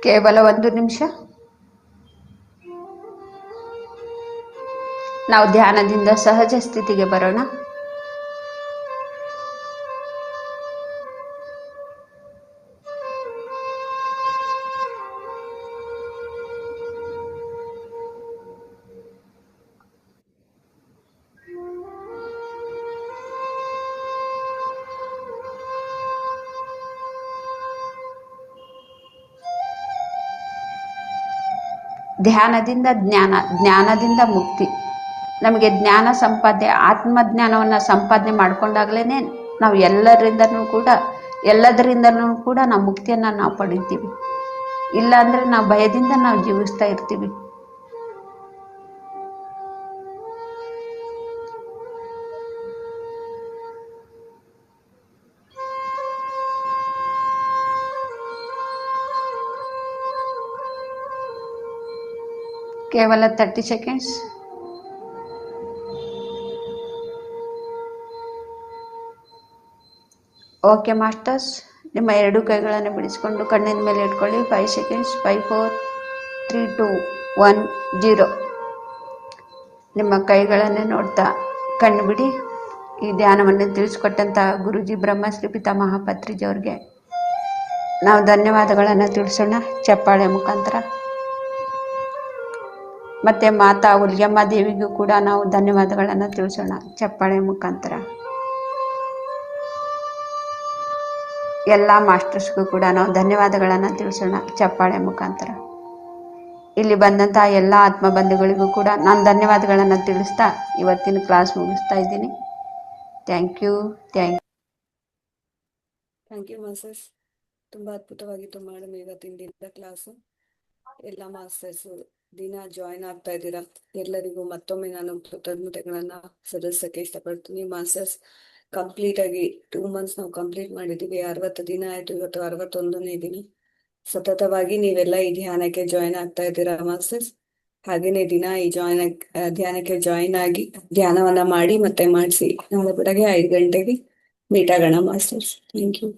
Speaker 2: ಕೇವಲ 1 ನಿಮಿಷ ನಾವು ಧ್ಯಾನದಿಂದ ಸಹಜ ಸ್ಥಿತಿಗೆ ಬರೋಣ. ಧ್ಯಾನದಿಂದ ಜ್ಞಾನ, ಜ್ಞಾನದಿಂದ ಮುಕ್ತಿ. ನಮಗೆ ಜ್ಞಾನ ಸಂಪಾದನೆ, ಆತ್ಮಜ್ಞಾನವನ್ನು ಸಂಪಾದನೆ ಮಾಡಿಕೊಂಡಾಗಲೇ ನಾವು ಎಲ್ಲದರಿಂದನೂ ಕೂಡ ನಾವು ಮುಕ್ತಿಯನ್ನು ನಾವು ಪಡಿತೀವಿ. ಇಲ್ಲ ಅಂದರೆ ನಾವು ಭಯದಿಂದ ನಾವು ಜೀವಿಸ್ತಾ ಇರ್ತೀವಿ. ಕೇವಲ 30 ಸೆಕೆಂಡ್ಸ್. ಓಕೆ ಮಾಸ್ಟರ್ಸ್, ನಿಮ್ಮ 2 ಕೈಗಳನ್ನು ಬಿಡಿಸಿಕೊಂಡು ಕಣ್ಣಿನ ಮೇಲೆ ಇಟ್ಕೊಳ್ಳಿ. 5 ಸೆಕೆಂಡ್ಸ್. 5 4 3 2 1 0. ನಿಮ್ಮ ಕೈಗಳನ್ನೇ ನೋಡ್ತಾ ಕಣ್ಣು ಬಿಡಿ. ಈ ಧ್ಯಾನವನ್ನು ತಿಳಿಸ್ಕೊಟ್ಟಂಥ ಗುರುಜಿ ಬ್ರಹ್ಮಶ್ರೀ ಪಿತಾಮಹ ಪತ್ರಿಜಿ ಅವ್ರಿಗೆ ನಾವು ಧನ್ಯವಾದಗಳನ್ನು ತಿಳಿಸೋಣ ಚಪ್ಪಾಳೆ ಮುಖಾಂತರ. ಮತ್ತು ಮಾತಾ ಹುಲಿಗೆಮ್ಮ ದೇವಿಗೂ ಕೂಡ ನಾವು ಧನ್ಯವಾದಗಳನ್ನು ತಿಳಿಸೋಣ ಚಪ್ಪಾಳೆ ಮುಖಾಂತರ. ಎಲ್ಲ ಮಾಸ್ಟರ್ಸ್ಗೂ ಕೂಡ ನಾವು ಧನ್ಯವಾದಗಳನ್ನು ತಿಳಿಸೋಣ ಚಪ್ಪಾಳೆ ಮುಖಾಂತರ. ಇಲ್ಲಿ ಬಂದಂಥ ಎಲ್ಲ ಆತ್ಮಬಂಧುಗಳಿಗೂ ಕೂಡ ನಾನು ಧನ್ಯವಾದಗಳನ್ನು ತಿಳಿಸ್ತಾ ಇವತ್ತಿನ ಕ್ಲಾಸ್ ಮುಗಿಸ್ತಾ ಇದ್ದೀನಿ. Thank you
Speaker 3: masters. ತುಂಬ ಅದ್ಭುತವಾಗಿತ್ತು ಮೇಡಮ್ ಇವತ್ತಿನ ದಿನದ ಕ್ಲಾಸು. ಎಲ್ಲ ಮಾಸ್ಟರ್ಸ್ ದಿನ ಜಾಯಿನ್ ಆಗ್ತಾ ಇದ್ದೀರಾ. ಎಲ್ಲರಿಗೂ ಮತ್ತೊಮ್ಮೆ ನಾನು ಕೃತಜ್ಞತೆಗಳನ್ನ ಸಲ್ಲಿಸಕ್ಕೆ ಇಷ್ಟಪಡ್ತೀನಿ. ಮಾಸ್ಟರ್ಸ್ ಕಂಪ್ಲೀಟ್ ಆಗಿ 2 ಮಂತ್ಸ್ ನಾವು ಕಂಪ್ಲೀಟ್ ಮಾಡಿದ್ದೀವಿ. 60 ದಿನ ಆಯ್ತು. ಇವತ್ತು 61ನೇ ದಿನ. ಸತತವಾಗಿ ನೀವೆಲ್ಲ ಈ ಧ್ಯಾನಕ್ಕೆ ಜಾಯಿನ್ ಆಗ್ತಾ ಇದ್ದೀರಾ ಮಾಸ್ಟರ್ಸ್. ಹಾಗೇನೆ ದಿನ ಈ ಧ್ಯಾನಕ್ಕೆ ಜಾಯಿನ್ ಆಗಿ ಧ್ಯಾನವನ್ನ ಮಾಡಿ ಮತ್ತೆ ಮಾಡಿಸಿ. ನಾಳೆ ಬೆಳಗ್ಗೆ 5 ಗಂಟೆಗೆ ಮೀಟ್ ಆಗೋಣ ಮಾಸ್ಟರ್ಸ್. Thank you.